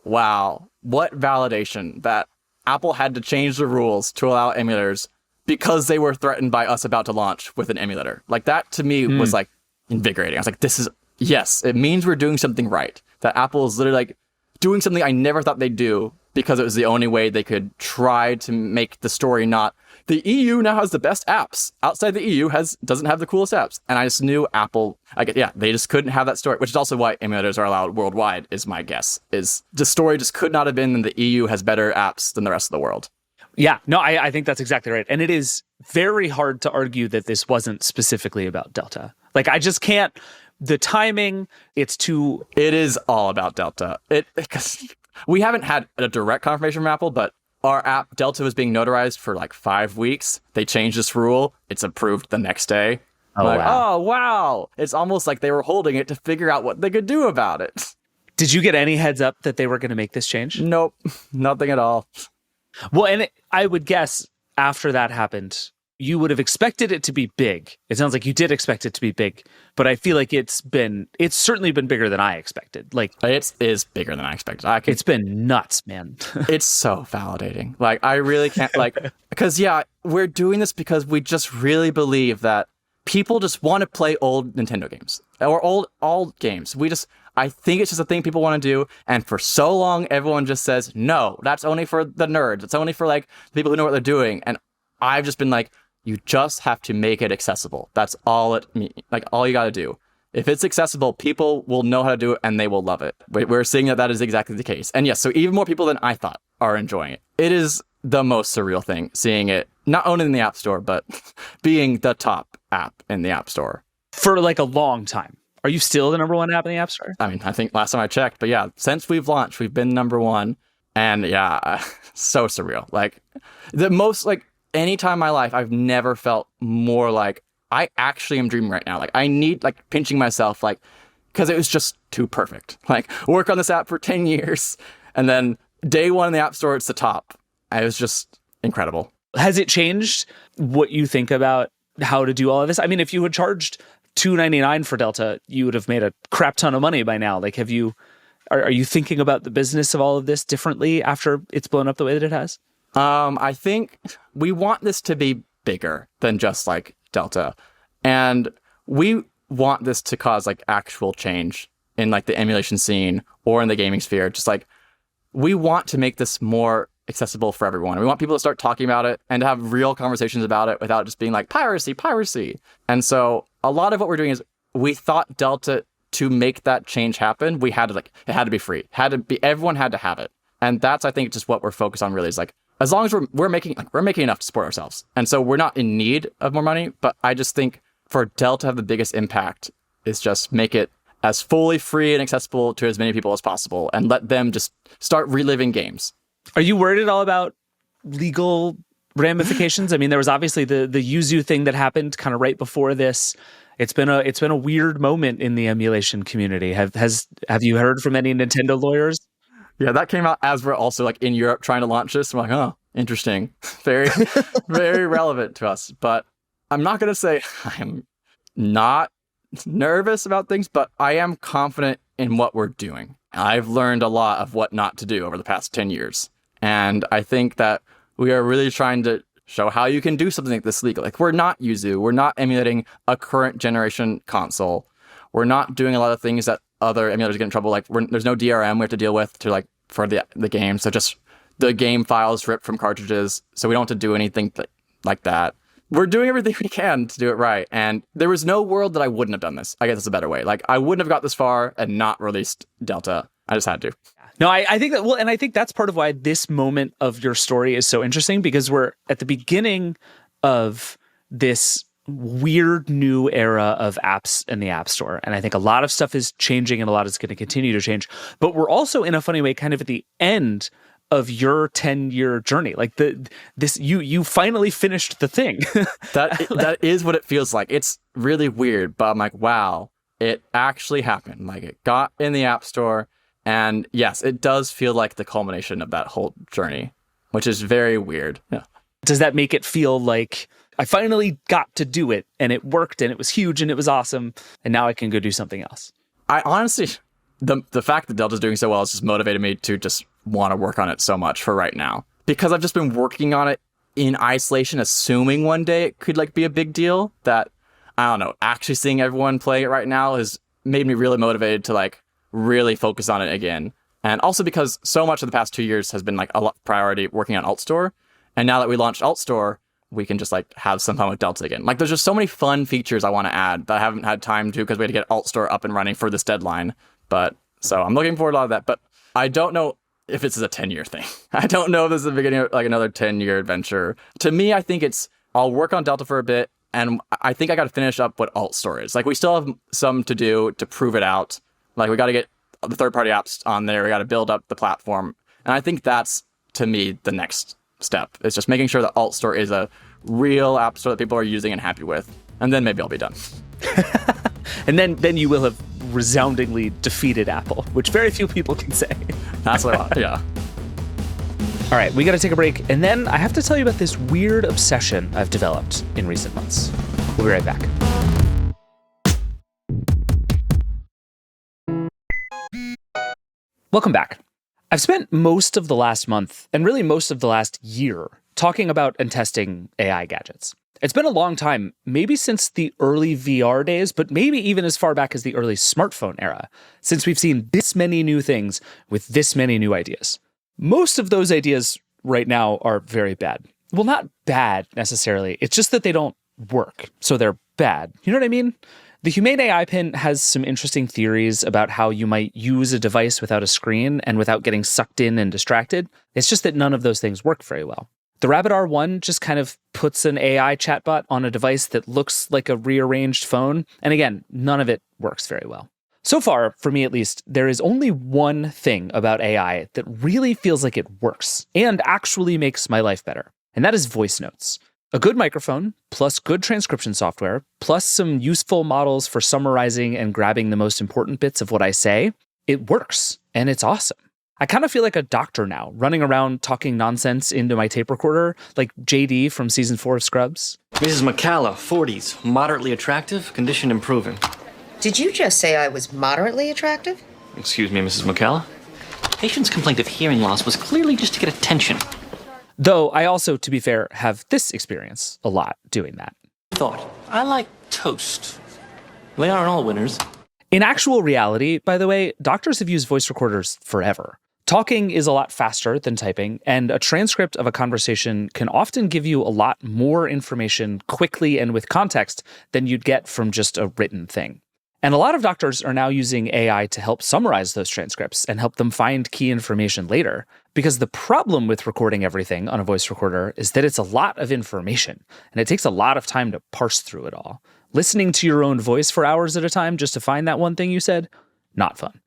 wow, what validation that Apple had to change the rules to allow emulators because they were threatened by us about to launch with an emulator. Like that to me was like invigorating. I was like, yes, it means we're doing something right. That Apple is literally like doing something I never thought they'd do because it was the only way they could try to make the story not, the EU now has the best apps. Outside the EU doesn't have the coolest apps. And I just knew Apple, they just couldn't have that story, which is also why emulators are allowed worldwide, is my guess. Is the story just could not have been that the EU has better apps than the rest of the world. Yeah, no, I think that's exactly right. And it is very hard to argue that this wasn't specifically about Delta. Like, I just can't, the timing, It is all about Delta. Because we haven't had a direct confirmation from Apple, but our app, Delta, was being notarized for like 5 weeks. They changed this rule. It's approved the next day. Wow. Oh, wow. It's almost like they were holding it to figure out what they could do about it. Did you get any heads up that they were going to make this change? Nope, nothing at all. Well, and I would guess after that happened, you would have expected it to be big. It sounds like you did expect it to be big, but I feel like it's certainly been bigger than I expected. Like, it is bigger than I expected. It's been nuts, man. It's so validating. Like, I really can't, because we're doing this because we just really believe that people just want to play old Nintendo games or old games. I think it's just a thing people want to do. And for so long, everyone just says, no, that's only for the nerds. It's only for like people who know what they're doing. And I've just been like, you just have to make it accessible. That's all all you got to do. If it's accessible, people will know how to do it and they will love it. We're seeing that is exactly the case. And yes, so even more people than I thought are enjoying it. It is the most surreal thing, seeing it not only in the App Store, but being the top app in the App Store. For like a long time. Are you still the number one app in the App Store? I mean, I think last time I checked, but yeah, since we've launched, we've been number one. And yeah, so surreal. Like, the most, like, any time in my life, I've never felt more like I actually am dreaming right now. Like, I need, like, pinching myself, like, because it was just too perfect. Like, work on this app for 10 years, and then day one in the App Store, it's the top. It was just incredible. Has it changed what you think about how to do all of this? I mean, if you had charged $2.99 for Delta, you would have made a crap ton of money by now. Like, are you thinking about the business of all of this differently after it's blown up the way that it has? I think we want this to be bigger than just like Delta. And we want this to cause like actual change in like the emulation scene or in the gaming sphere. Just like, we want to make this more accessible for everyone. We want people to start talking about it and to have real conversations about it without just being like piracy. And so a lot of what we're doing is we thought Delta, to make that change happen, we had to it had to be free. Everyone had to have it. And that's, I think, just what we're focused on really is as long as we're making enough to support ourselves. And so we're not in need of more money, but I just think for Delta to have the biggest impact is just make it as fully free and accessible to as many people as possible and let them just start reliving games. Are you worried at all about legal ramifications? I mean, there was obviously the Yuzu thing that happened kind of right before this. It's been a weird moment in the emulation community. Have you heard from any Nintendo lawyers? Yeah, that came out as we're also in Europe trying to launch this. I'm like, oh, interesting. Very, very relevant to us. But I'm not going to say I'm not nervous about things, but I am confident in what we're doing. I've learned a lot of what not to do over the past 10 years. And I think that we are really trying to show how you can do something like this legal. We're not Yuzu. We're not emulating a current generation console. We're not doing a lot of things that other emulators get in trouble. There's no DRM we have to deal with for the game. So just the game files ripped from cartridges. So we don't have to do anything like that. We're doing everything we can to do it right. And there was no world that I wouldn't have done this. I guess that's a better way. I wouldn't have got this far and not released Delta. I just had to. No, I think that, and I think that's part of why this moment of your story is so interesting, because we're at the beginning of this weird new era of apps in the App Store. And I think a lot of stuff is changing and a lot is going to continue to change. But we're also, in a funny way, kind of at the end of your 10-year journey. You finally finished the thing. That is what it feels like. It's really weird, but I'm like, wow, it actually happened. It got in the App Store. And yes, it does feel like the culmination of that whole journey, which is very weird. Yeah. Does that make it feel like I finally got to do it and it worked and it was huge and it was awesome and now I can go do something else? I honestly, the fact that Delta's doing so well has just motivated me to just want to work on it so much for right now, because I've just been working on it in isolation, assuming one day it could be a big deal. That, I don't know, actually seeing everyone play it right now has made me really motivated to really focus on it again. And also because so much of the past 2 years has been a lot priority working on AltStore. And now that we launched AltStore, we can just have some fun with Delta again. There's just so many fun features I want to add that I haven't had time to, because we had to get AltStore up and running for this deadline. But so I'm looking forward to a lot of that. But I don't know if this is a 10-year thing. I don't know if this is the beginning of another 10-year adventure. To me, I think I'll work on Delta for a bit, and I think I got to finish up what AltStore is. We still have some to do to prove it out. We got to get the third-party apps on there. We got to build up the platform. And I think that's, to me, the next step. It's just making sure that AltStore is a real app store that people are using and happy with. And then maybe I'll be done. And then you will have resoundingly defeated Apple, which very few people can say. That's what I want, yeah. All right, we got to take a break. And then I have to tell you about this weird obsession I've developed in recent months. We'll be right back. Welcome back. I've spent most of the last month, and really most of the last year, talking about and testing AI gadgets. It's been a long time, maybe since the early VR days, but maybe even as far back as the early smartphone era, since we've seen this many new things with this many new ideas. Most of those ideas right now are very bad. Well, not bad necessarily. It's just that they don't work, so they're bad. You know what I mean? The Humane AI Pin has some interesting theories about how you might use a device without a screen and without getting sucked in and distracted. It's just that none of those things work very well. The Rabbit R1 just kind of puts an AI chatbot on a device that looks like a rearranged phone. And again, none of it works very well. So far, for me at least, there is only one thing about AI that really feels like it works and actually makes my life better. And that is voice notes. A good microphone, plus good transcription software, plus some useful models for summarizing and grabbing the most important bits of what I say, it works, and it's awesome. I kind of feel like a doctor now, running around talking nonsense into my tape recorder, like JD from season 4 of Scrubs. Mrs. McCalla, 40s, moderately attractive, condition improving. Did you just say I was moderately attractive? Excuse me, Mrs. McCalla? Patient's complaint of hearing loss was clearly just to get attention. Though I also, to be fair, have this experience a lot doing that. I like toast. They aren't all winners. In actual reality, by the way, doctors have used voice recorders forever. Talking is a lot faster than typing, and a transcript of a conversation can often give you a lot more information quickly and with context than you'd get from just a written thing. And a lot of doctors are now using AI to help summarize those transcripts and help them find key information later. Because the problem with recording everything on a voice recorder is that it's a lot of information, and it takes a lot of time to parse through it all. Listening to your own voice for hours at a time just to find that one thing you said, not fun.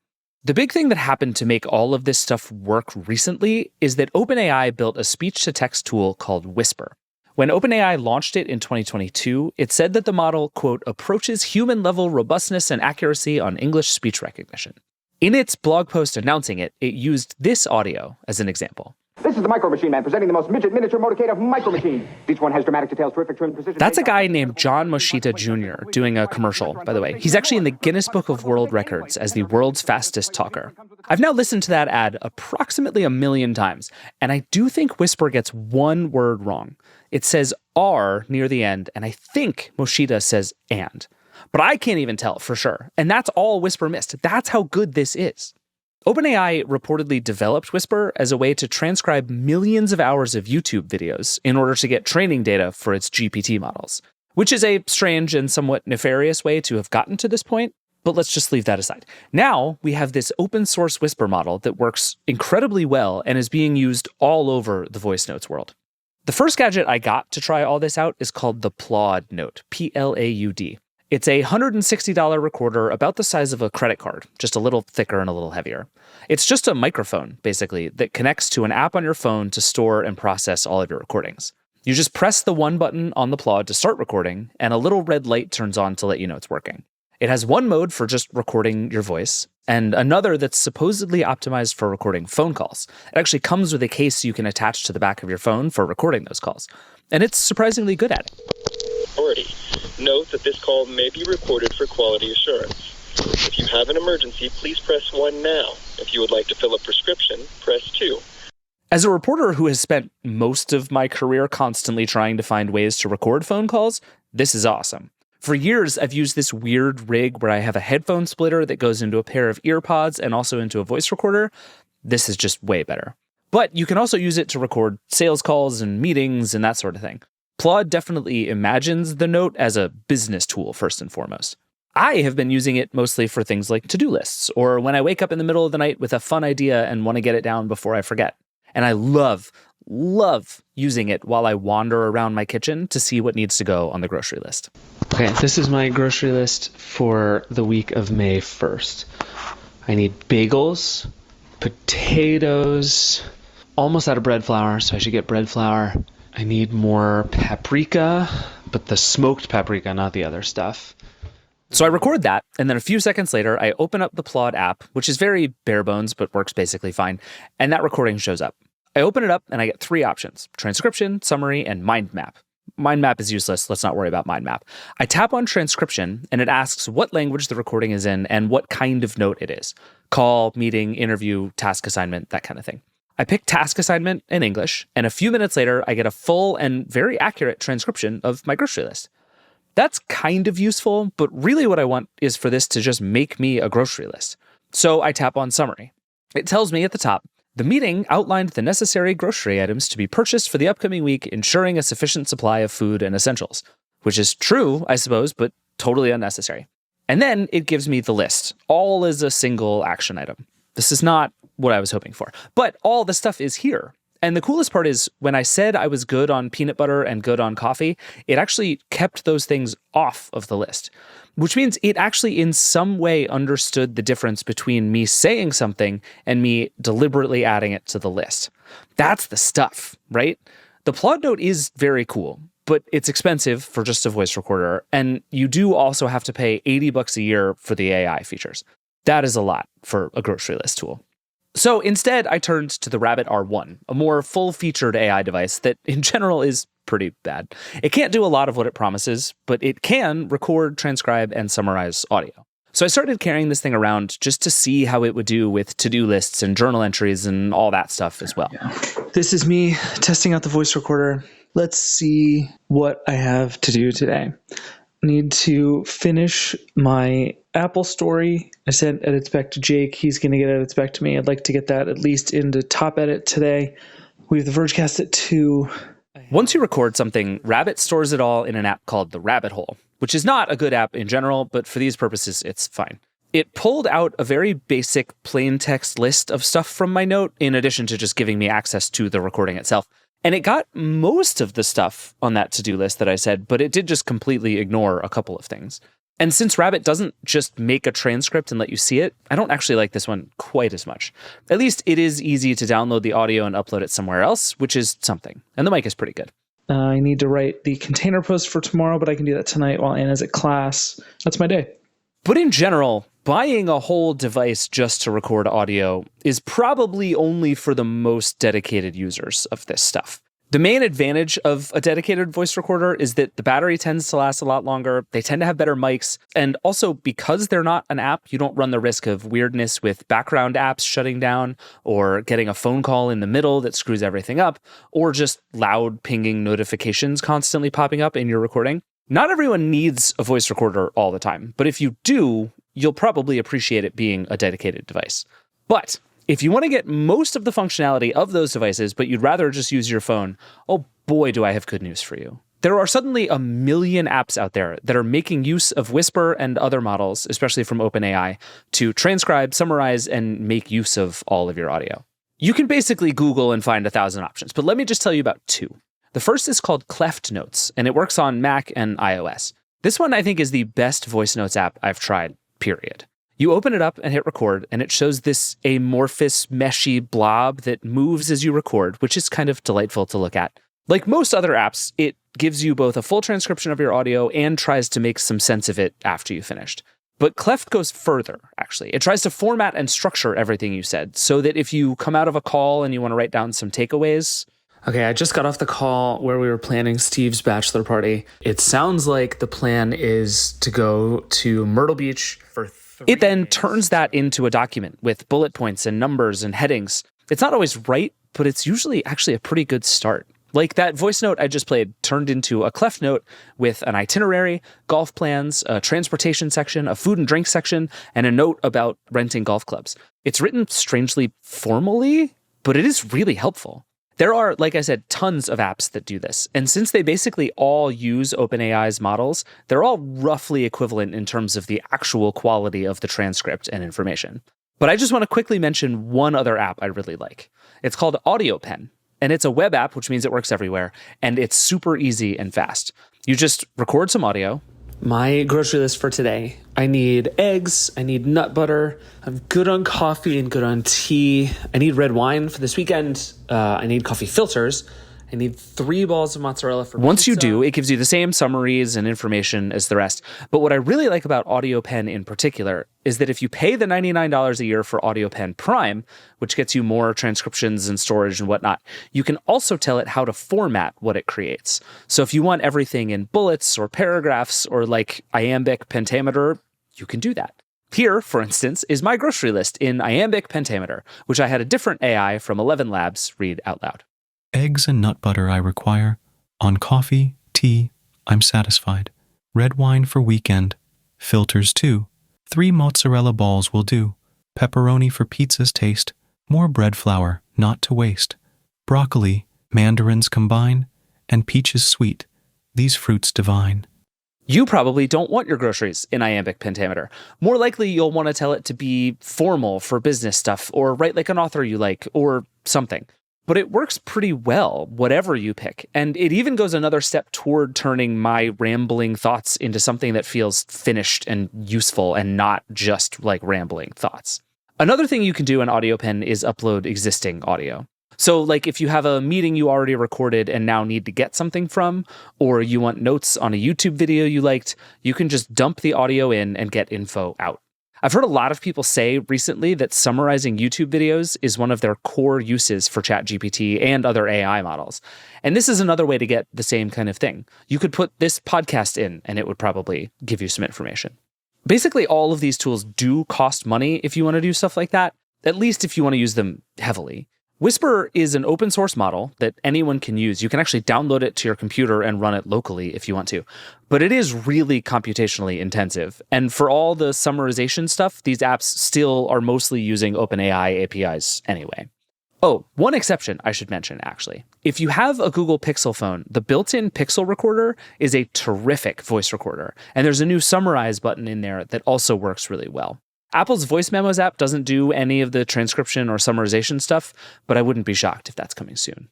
The big thing that happened to make all of this stuff work recently is that OpenAI built a speech-to-text tool called Whisper. When OpenAI launched it in 2022, it said that the model, quote, approaches human-level robustness and accuracy on English speech recognition. In its blog post announcing it, it used this audio as an example. This is the Micro Machine Man presenting the most midget miniature motorcade of Micro Machines. Each one has dramatic details, terrific trim, precision. That's a guy named John Moshita Jr. doing a commercial, by the way. He's actually in the Guinness Book of World Records as the world's fastest talker. I've now listened to that ad approximately 1 million times, and I do think Whisper gets one word wrong. It says R near the end, and I think Moshita says and. But I can't even tell for sure, and that's all Whisper missed. That's how good this is. OpenAI reportedly developed Whisper as a way to transcribe millions of hours of YouTube videos in order to get training data for its GPT models, which is a strange and somewhat nefarious way to have gotten to this point, but let's just leave that aside. Now we have this open source Whisper model that works incredibly well and is being used all over the voice notes world. The first gadget I got to try all this out is called the Plaud Note, Plaud. It's a $160 recorder about the size of a credit card, just a little thicker and a little heavier. It's just a microphone, basically, that connects to an app on your phone to store and process all of your recordings. You just press the one button on the Plaud to start recording, and a little red light turns on to let you know it's working. It has one mode for just recording your voice, and another that's supposedly optimized for recording phone calls. It actually comes with a case you can attach to the back of your phone for recording those calls, and it's surprisingly good at it. Note that this call may be recorded for quality assurance. If you have an emergency, please press 1 now. If you would like to fill a prescription, press 2. As a reporter who has spent most of my career constantly trying to find ways to record phone calls, this is awesome. For years, I've used this weird rig where I have a headphone splitter that goes into a pair of ear pods and also into a voice recorder. This is just way better. But you can also use it to record sales calls and meetings and that sort of thing. Plaud definitely imagines the Note as a business tool first and foremost. I have been using it mostly for things like to-do lists, or when I wake up in the middle of the night with a fun idea and want to get it down before I forget. And I love using it while I wander around my kitchen to see what needs to go on the grocery list. Okay, this is my grocery list for the week of May 1st. I need bagels, potatoes, almost out of bread flour, so I should get bread flour. I need more paprika, but the smoked paprika, not the other stuff. So I record that, and then a few seconds later, I open up the Plaud app, which is very bare bones, but works basically fine, and that recording shows up. I open it up, and I get 3 options: transcription, summary, and mind map. Mind map is useless. Let's not worry about mind map. I tap on transcription, and it asks what language the recording is in and what kind of note it is. Call, meeting, interview, task assignment, that kind of thing. I pick task assignment in English, and a few minutes later, I get a full and very accurate transcription of my grocery list. That's kind of useful, but really what I want is for this to just make me a grocery list. So I tap on summary. It tells me at the top, the meeting outlined the necessary grocery items to be purchased for the upcoming week, ensuring a sufficient supply of food and essentials. Which is true, I suppose, but totally unnecessary. And then it gives me the list, all as a single action item. This is not what I was hoping for, but all the stuff is here. And the coolest part is when I said I was good on peanut butter and good on coffee, it actually kept those things off of the list, which means it actually in some way understood the difference between me saying something and me deliberately adding it to the list. That's the stuff, right? The Plaud Note is very cool, but it's expensive for just a voice recorder. And you do also have to pay $80 a year for the AI features. That is a lot for a grocery list tool. So instead, I turned to the Rabbit R1, a more full-featured AI device that in general is pretty bad. It can't do a lot of what it promises, but it can record, transcribe, and summarize audio. So I started carrying this thing around just to see how it would do with to-do lists and journal entries and all that stuff as well. This is me testing out the voice recorder. Let's see what I have to do today. I need to finish my Apple story. I sent edits back to Jake. He's going to get edits back to me. I'd like to get that at least into top edit today. We have the Vergecast at 2. I Once you record something, Rabbit stores it all in an app called the Rabbit Hole, which is not a good app in general, but for these purposes, it's fine. It pulled out a very basic plain text list of stuff from my note, in addition to just giving me access to the recording itself. And it got most of the stuff on that to-do list that I said, but it did just completely ignore a couple of things. And since Rabbit doesn't just make a transcript and let you see it, I don't actually like this one quite as much. At least it is easy to download the audio and upload it somewhere else, which is something. And the mic is pretty good. I need to write the container post for tomorrow, but I can do that tonight while Anna's at class. That's my day. But in general, buying a whole device just to record audio is probably only for the most dedicated users of this stuff. The main advantage of a dedicated voice recorder is that the battery tends to last a lot longer, they tend to have better mics, and also because they're not an app, you don't run the risk of weirdness with background apps shutting down, or getting a phone call in the middle that screws everything up, or just loud pinging notifications constantly popping up in your recording. Not everyone needs a voice recorder all the time, but if you do, you'll probably appreciate it being a dedicated device. But if you want to get most of the functionality of those devices, but you'd rather just use your phone, oh boy, do I have good news for you. There are suddenly a million apps out there that are making use of Whisper and other models, especially from OpenAI, to transcribe, summarize, and make use of all of your audio. You can basically Google and find 1,000 options, but let me just tell you about two. The first is called Cleft Notes, and it works on Mac and iOS. This one I think is the best voice notes app I've tried, period. You open it up and hit record, and it shows this amorphous, meshy blob that moves as you record, which is kind of delightful to look at. Like most other apps, it gives you both a full transcription of your audio and tries to make some sense of it after you finished. But Cleft goes further, actually. It tries to format and structure everything you said, so that if you come out of a call and you want to write down some takeaways. Okay, I just got off the call where we were planning Steve's bachelor party. It sounds like the plan is to go to Myrtle Beach for 3 It then days. Turns that into a document with bullet points and numbers and headings. It's not always right, but it's usually actually a pretty good start. Like that voice note I just played turned into a Cleft note with an itinerary, golf plans, a transportation section, a food and drink section, and a note about renting golf clubs. It's written strangely formally, but it is really helpful. There are, like I said, tons of apps that do this. And since they basically all use OpenAI's models, they're all roughly equivalent in terms of the actual quality of the transcript and information. But I just want to quickly mention one other app I really like. It's called AudioPen. And it's a web app, which means it works everywhere. And it's super easy and fast. You just record some audio. My grocery list for today. I need eggs, I need nut butter, I'm good on coffee and good on tea. I need red wine for this weekend. I need coffee filters. I need 3 balls of mozzarella for pizza. Once you do, it gives you the same summaries and information as the rest. But what I really like about AudioPen in particular is that if you pay the $99 a year for AudioPen Prime, which gets you more transcriptions and storage and whatnot, you can also tell it how to format what it creates. So if you want everything in bullets or paragraphs or like iambic pentameter, you can do that. Here, for instance, is my grocery list in iambic pentameter, which I had a different AI from 11 Labs read out loud. Eggs and nut butter I require. On coffee, tea, I'm satisfied. Red wine for weekend. Filters too. 3 mozzarella balls will do. Pepperoni for pizza's taste. More bread flour, not to waste. Broccoli, mandarins combine. And peaches sweet. These fruits divine. You probably don't want your groceries in iambic pentameter. More likely, you'll want to tell it to be formal for business stuff, or write like an author you like, or something. But it works pretty well, whatever you pick. And it even goes another step toward turning my rambling thoughts into something that feels finished and useful and not just like rambling thoughts. Another thing you can do in AudioPen is upload existing audio. So like if you have a meeting you already recorded and now need to get something from, or you want notes on a YouTube video you liked, you can just dump the audio in and get info out. I've heard a lot of people say recently that summarizing YouTube videos is one of their core uses for ChatGPT and other AI models. And this is another way to get the same kind of thing. You could put this podcast in and it would probably give you some information. Basically, all of these tools do cost money if you want to do stuff like that, at least if you want to use them heavily. Whisper is an open source model that anyone can use. You can actually download it to your computer and run it locally if you want to. But it is really computationally intensive. And for all the summarization stuff, these apps still are mostly using OpenAI APIs anyway. Oh, one exception I should mention, actually. If you have a Google Pixel phone, the built-in Pixel recorder is a terrific voice recorder, and there's a new summarize button in there that also works really well. Apple's Voice Memos app doesn't do any of the transcription or summarization stuff, but I wouldn't be shocked if that's coming soon.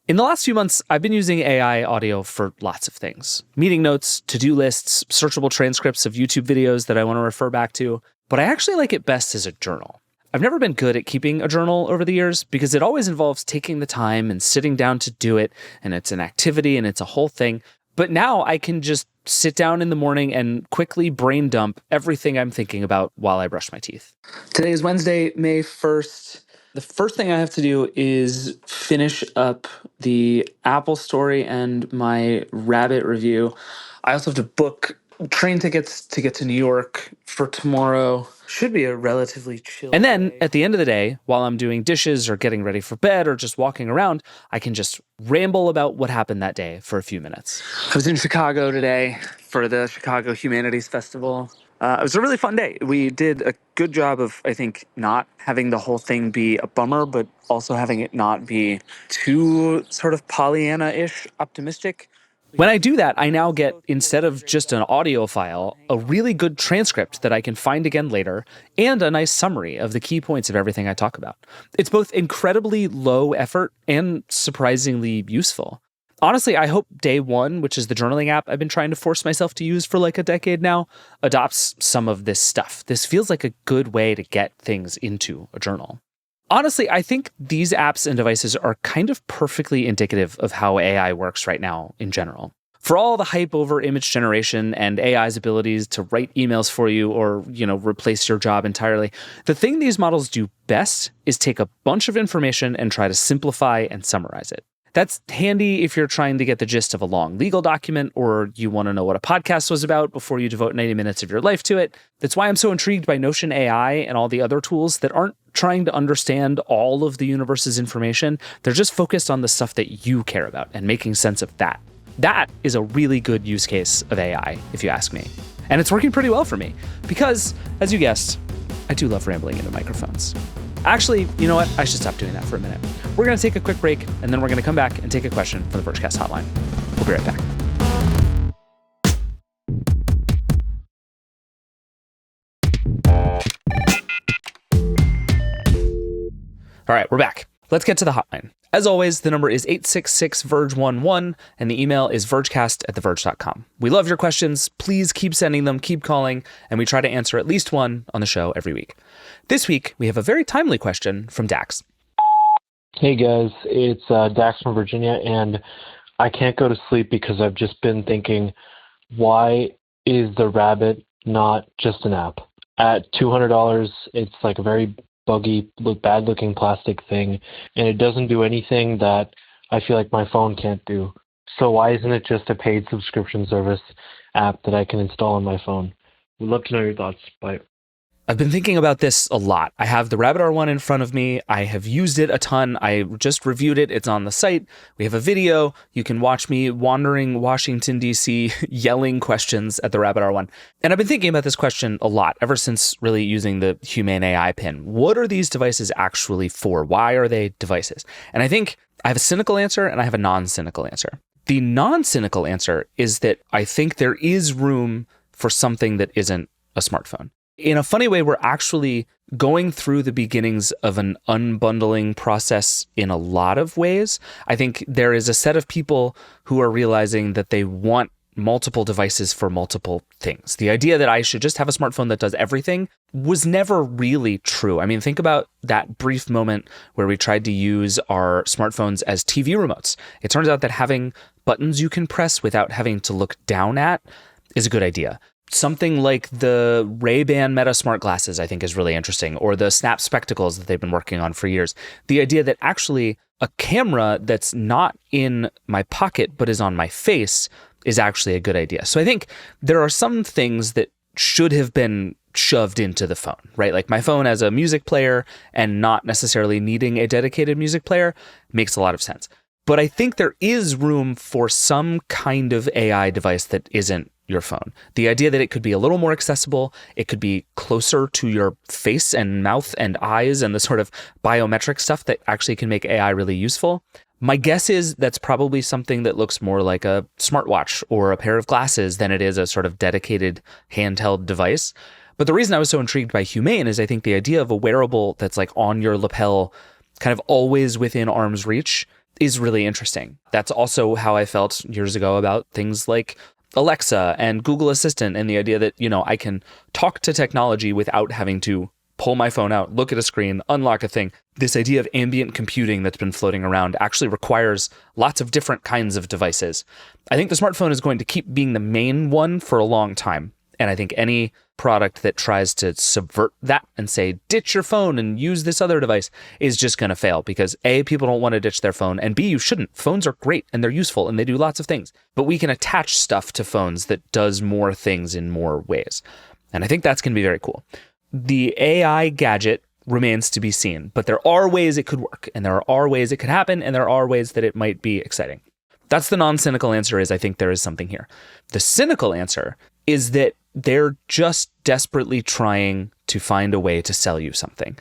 In the last few months, I've been using AI audio for lots of things. Meeting notes, to-do lists, searchable transcripts of YouTube videos that I want to refer back to, but I actually like it best as a journal. I've never been good at keeping a journal over the years because it always involves taking the time and sitting down to do it, and it's an activity and it's a whole thing. But now I can just sit down in the morning and quickly brain dump everything I'm thinking about while I brush my teeth. Today is Wednesday, May 1st. The first thing I have to do is finish up the Apple story and my Rabbit review. I also have to book train tickets to get to New York for tomorrow. Should be a relatively chill And then day. At the end of the day, while I'm doing dishes or getting ready for bed or just walking around, I can just ramble about what happened that day for a few minutes. I was in Chicago today for the Chicago Humanities Festival. It was a really fun day. We did a good job of, I think, not having the whole thing be a bummer, but also having it not be too sort of Pollyanna-ish optimistic. When I do that, I now get, instead of just an audio file, a really good transcript that I can find again later, and a nice summary of the key points of everything I talk about. It's both incredibly low effort and surprisingly useful. Honestly, I hope Day One, which is the journaling app I've been trying to force myself to use for like a decade now, adopts some of this stuff. This feels like a good way to get things into a journal. Honestly, I think these apps and devices are kind of perfectly indicative of how AI works right now in general. For all the hype over image generation and AI's abilities to write emails for you or, replace your job entirely, the thing these models do best is take a bunch of information and try to simplify and summarize it. That's handy if you're trying to get the gist of a long legal document or you want to know what a podcast was about before you devote 90 minutes of your life to it. That's why I'm so intrigued by Notion AI and all the other tools that aren't trying to understand all of the universe's information. They're just focused on the stuff that you care about and making sense of that. That is a really good use case of AI, if you ask me. And it's working pretty well for me because, as you guessed, I do love rambling into microphones. Actually, you know what? I should stop doing that for a minute. We're going to take a quick break, and then we're going to come back and take a question from the Vergecast Hotline. We'll be right back. All right, we're back. Let's get to the hotline. As always, the number is 866-VERGE11, and the email is vergecast@theverge.com. We love your questions. Please keep sending them, keep calling, and we try to answer at least one on the show every week. This week, we have a very timely question from Dax. Hey guys, it's Dax from Virginia, and I can't go to sleep because I've just been thinking, why is the Rabbit not just an app? At $200, it's like a very buggy, bad-looking plastic thing, and it doesn't do anything that I feel like my phone can't do. So why isn't it just a paid subscription service app that I can install on my phone? We'd love to know your thoughts. Bye. I've been thinking about this a lot. I have the Rabbit R1 in front of me. I have used it a ton. I just reviewed it. It's on the site. We have a video. You can watch me wandering Washington, D.C., yelling questions at the Rabbit R1. And I've been thinking about this question a lot ever since really using the Humane AI pin. What are these devices actually for? Why are they devices? And I think I have a cynical answer and I have a non-cynical answer. The non-cynical answer is that I think there is room for something that isn't a smartphone. In a funny way, we're actually going through the beginnings of an unbundling process in a lot of ways. I think there is a set of people who are realizing that they want multiple devices for multiple things. The idea that I should just have a smartphone that does everything was never really true. I mean, think about that brief moment where we tried to use our smartphones as TV remotes. It turns out that having buttons you can press without having to look down at is a good idea. Something like the Ray-Ban Meta smart glasses, I think, is really interesting, or the Snap spectacles that they've been working on for years. The idea that actually a camera that's not in my pocket but is on my face is actually a good idea. So I think there are some things that should have been shoved into the phone, right? Like my phone as a music player and not necessarily needing a dedicated music player makes a lot of sense. But I think there is room for some kind of AI device that isn't your phone. The idea that it could be a little more accessible, it could be closer to your face and mouth and eyes and the sort of biometric stuff that actually can make AI really useful. My guess is that's probably something that looks more like a smartwatch or a pair of glasses than it is a sort of dedicated handheld device. But the reason I was so intrigued by Humane is I think the idea of a wearable that's like on your lapel, kind of always within arm's reach, is really interesting. That's also how I felt years ago about things like Alexa and Google Assistant and the idea that, I can talk to technology without having to pull my phone out, look at a screen, unlock a thing. This idea of ambient computing that's been floating around actually requires lots of different kinds of devices. I think the smartphone is going to keep being the main one for a long time. And I think any product that tries to subvert that and say, ditch your phone and use this other device is just going to fail because A, people don't want to ditch their phone, and B, you shouldn't. Phones are great and they're useful and they do lots of things. But we can attach stuff to phones that does more things in more ways. And I think that's going to be very cool. The AI gadget remains to be seen, but there are ways it could work, and there are ways it could happen, and there are ways that it might be exciting. That's the non-cynical answer, is I think there is something here. The cynical answer is that they're just desperately trying to find a way to sell you something.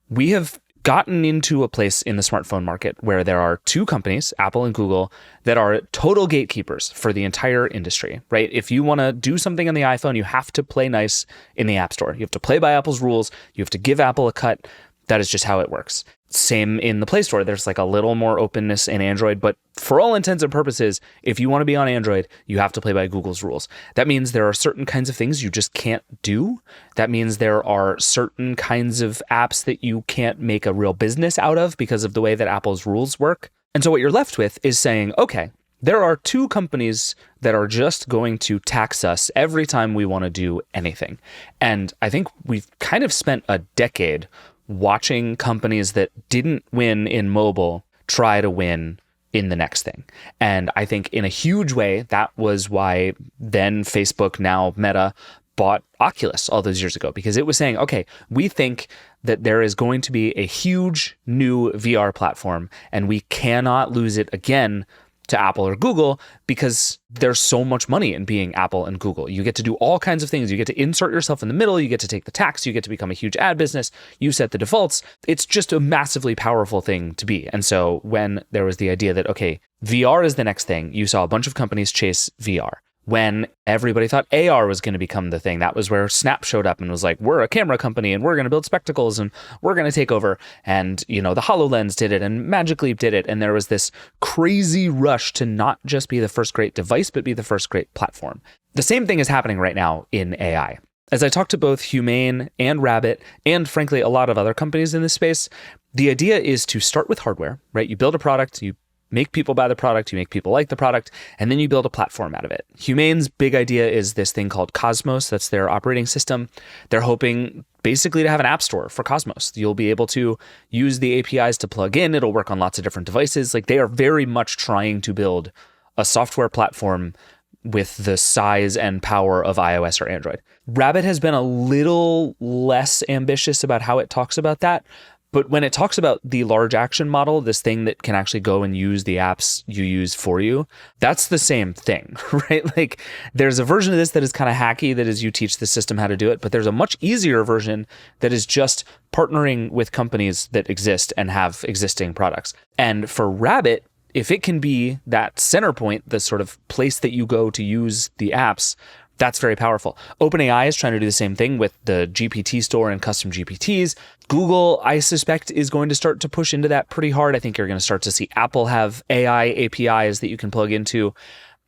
We have gotten into a place in the smartphone market where there are two companies, Apple and Google, that are total gatekeepers for the entire industry, right? If you want to do something on the iPhone, you have to play nice in the App Store. You have to play by Apple's rules. You have to give Apple a cut. That is just how it works. Same in the Play Store. There's like a little more openness in Android, but for all intents and purposes, if you want to be on Android, you have to play by Google's rules. That means there are certain kinds of things you just can't do. That means there are certain kinds of apps that you can't make a real business out of because of the way that Apple's rules work. And so what you're left with is saying, okay, there are two companies that are just going to tax us every time we want to do anything. And I think we've kind of spent a decade watching companies that didn't win in mobile try to win in the next thing. And I think in a huge way, that was why then Facebook, now Meta, bought Oculus all those years ago, because it was saying, okay, we think that there is going to be a huge new VR platform and we cannot lose it again to Apple or Google because there's so much money in being Apple and Google. You get to do all kinds of things. You get to insert yourself in the middle. You get to take the tax. You get to become a huge ad business. You set the defaults. It's just a massively powerful thing to be. And so when there was the idea that, okay, VR is the next thing, you saw a bunch of companies chase VR. When everybody thought AR was going to become the thing, that was where Snap showed up and was like, we're a camera company and we're going to build spectacles and we're going to take over. And, the HoloLens did it and Magic Leap did it. And there was this crazy rush to not just be the first great device, but be the first great platform. The same thing is happening right now in AI. As I talked to both Humane and Rabbit, and frankly, a lot of other companies in this space, the idea is to start with hardware, right? You build a product, you make people buy the product, you make people like the product, and then you build a platform out of it. Humane's big idea is this thing called Cosmos. That's their operating system. They're hoping basically to have an app store for Cosmos. You'll be able to use the APIs to plug in. It'll work on lots of different devices. Like, they are very much trying to build a software platform with the size and power of iOS or Android. Rabbit has been a little less ambitious about how it talks about that. But when it talks about the large action model, this thing that can actually go and use the apps you use for you, that's the same thing, right? Like, there's a version of this that is kind of hacky, that is you teach the system how to do it, but there's a much easier version that is just partnering with companies that exist and have existing products. And for Rabbit, if it can be that center point, the sort of place that you go to use the apps, that's very powerful. OpenAI is trying to do the same thing with the GPT store and custom GPTs. Google, I suspect, is going to start to push into that pretty hard. I think you're going to start to see Apple have AI APIs that you can plug into.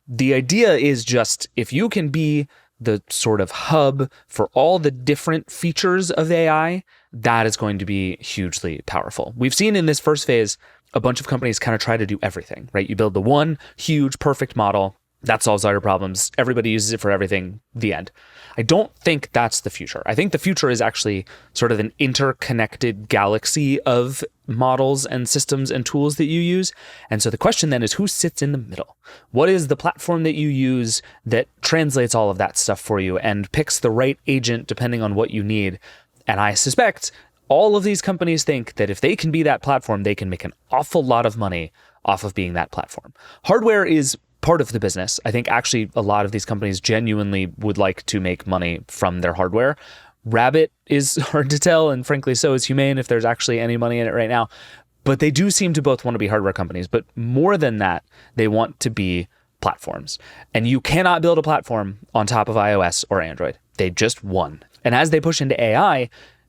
The idea is just, if you can be the sort of hub for all the different features of AI, that is going to be hugely powerful. We've seen in this first phase a bunch of companies kind of try to do everything, right? You build the one huge perfect model, that solves all your problems. Everybody uses it for everything. The end. I don't think that's the future. I think the future is actually sort of an interconnected galaxy of models and systems and tools that you use. And so the question then is, who sits in the middle? What is the platform that you use that translates all of that stuff for you and picks the right agent depending on what you need? And I suspect all of these companies think that if they can be that platform, they can make an awful lot of money off of being that platform. Hardware is part of the business. I think actually a lot of these companies genuinely would like to make money from their hardware. Rabbit is hard to tell, and frankly, so is Humane, if there's actually any money in it right now. But they do seem to both want to be hardware companies. But more than that, they want to be platforms. And you cannot build a platform on top of iOS or Android. They just won. And as they push into AI,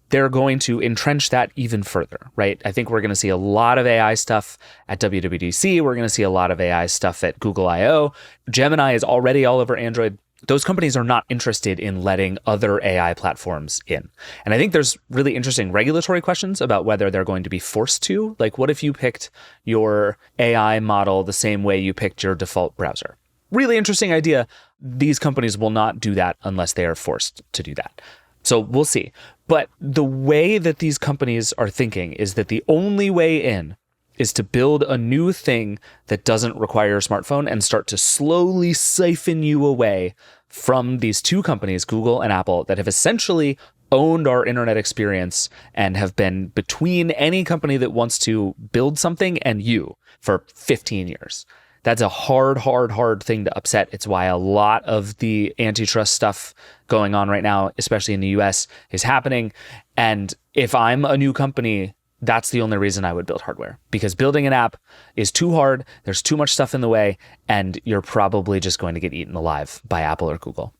they're going to entrench that even further, right? I think we're going to see a lot of AI stuff at WWDC. We're going to see a lot of AI stuff at Google I/O. Gemini is already all over Android. Those companies are not interested in letting other AI platforms in. And I think there's really interesting regulatory questions about whether they're going to be forced to. Like, what if you picked your AI model the same way you picked your default browser? Really interesting idea. These companies will not do that unless they are forced to do that. So we'll see. But the way that these companies are thinking is that the only way in is to build a new thing that doesn't require a smartphone and start to slowly siphon you away from these two companies, Google and Apple, that have essentially owned our internet experience and have been between any company that wants to build something and you for 15 years. That's a hard thing to upset. It's why a lot of the antitrust stuff going on right now, especially in the US, is happening. And if I'm a new company, that's the only reason I would build hardware, because building an app is too hard. There's too much stuff in the way, and you're probably just going to get eaten alive by Apple or Google.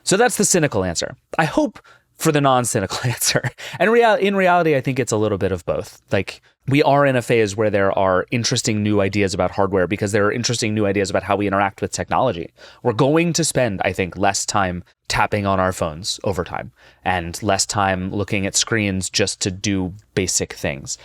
So that's the cynical answer. I hope for the non-cynical answer. And in reality, I think it's a little bit of both. Like, we are in a phase where there are interesting new ideas about hardware because there are interesting new ideas about how we interact with technology. We're going to spend, I think, less time tapping on our phones over time and less time looking at screens just to do basic things.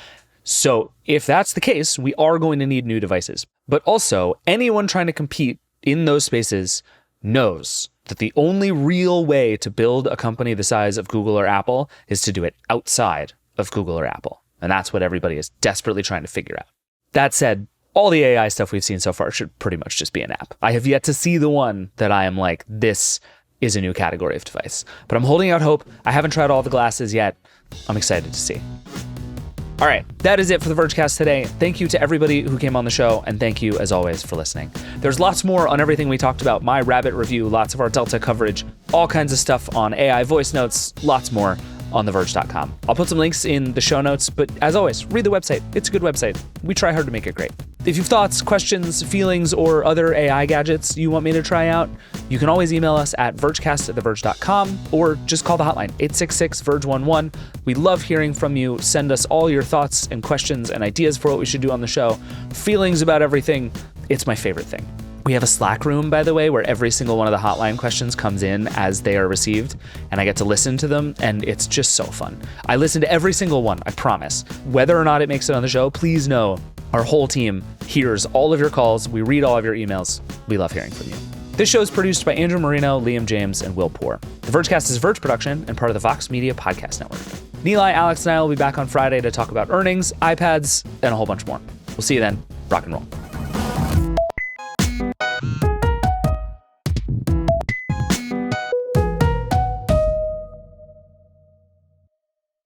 So if that's the case, we are going to need new devices. But also, anyone trying to compete in those spaces knows that the only real way to build a company the size of Google or Apple is to do it outside of Google or Apple. And that's what everybody is desperately trying to figure out. That said, all the AI stuff we've seen so far should pretty much just be an app. I have yet to see the one that I am like, this is a new category of device. But I'm holding out hope. I haven't tried all the glasses yet. I'm excited to see. All right, that is it for the Vergecast today. Thank you to everybody who came on the show, and thank you, as always, for listening. There's lots more on everything we talked about, my Rabbit review, lots of our Delta coverage, all kinds of stuff on AI voice notes, lots more on theverge.com. I'll put some links in the show notes, but as always, read the website. It's a good website. We try hard to make it great. If you have thoughts, questions, feelings, or other AI gadgets you want me to try out, you can always email us at vergecast@theverge.com or just call the hotline, 866-VERGE11. We love hearing from you. Send us all your thoughts and questions and ideas for what we should do on the show. Feelings about everything. It's my favorite thing. We have a Slack room, by the way, where every single one of the hotline questions comes in as they are received, and I get to listen to them, and it's just so fun. I listen to every single one, I promise. Whether or not it makes it on the show, please know our whole team hears all of your calls. We read all of your emails. We love hearing from you. This show is produced by Andrew Marino, Liam James, and Will Poor. The Vergecast is Verge production and part of the Vox Media Podcast Network. Nilay, Alex, and I will be back on Friday to talk about earnings, iPads, and a whole bunch more. We'll see you then. Rock and roll.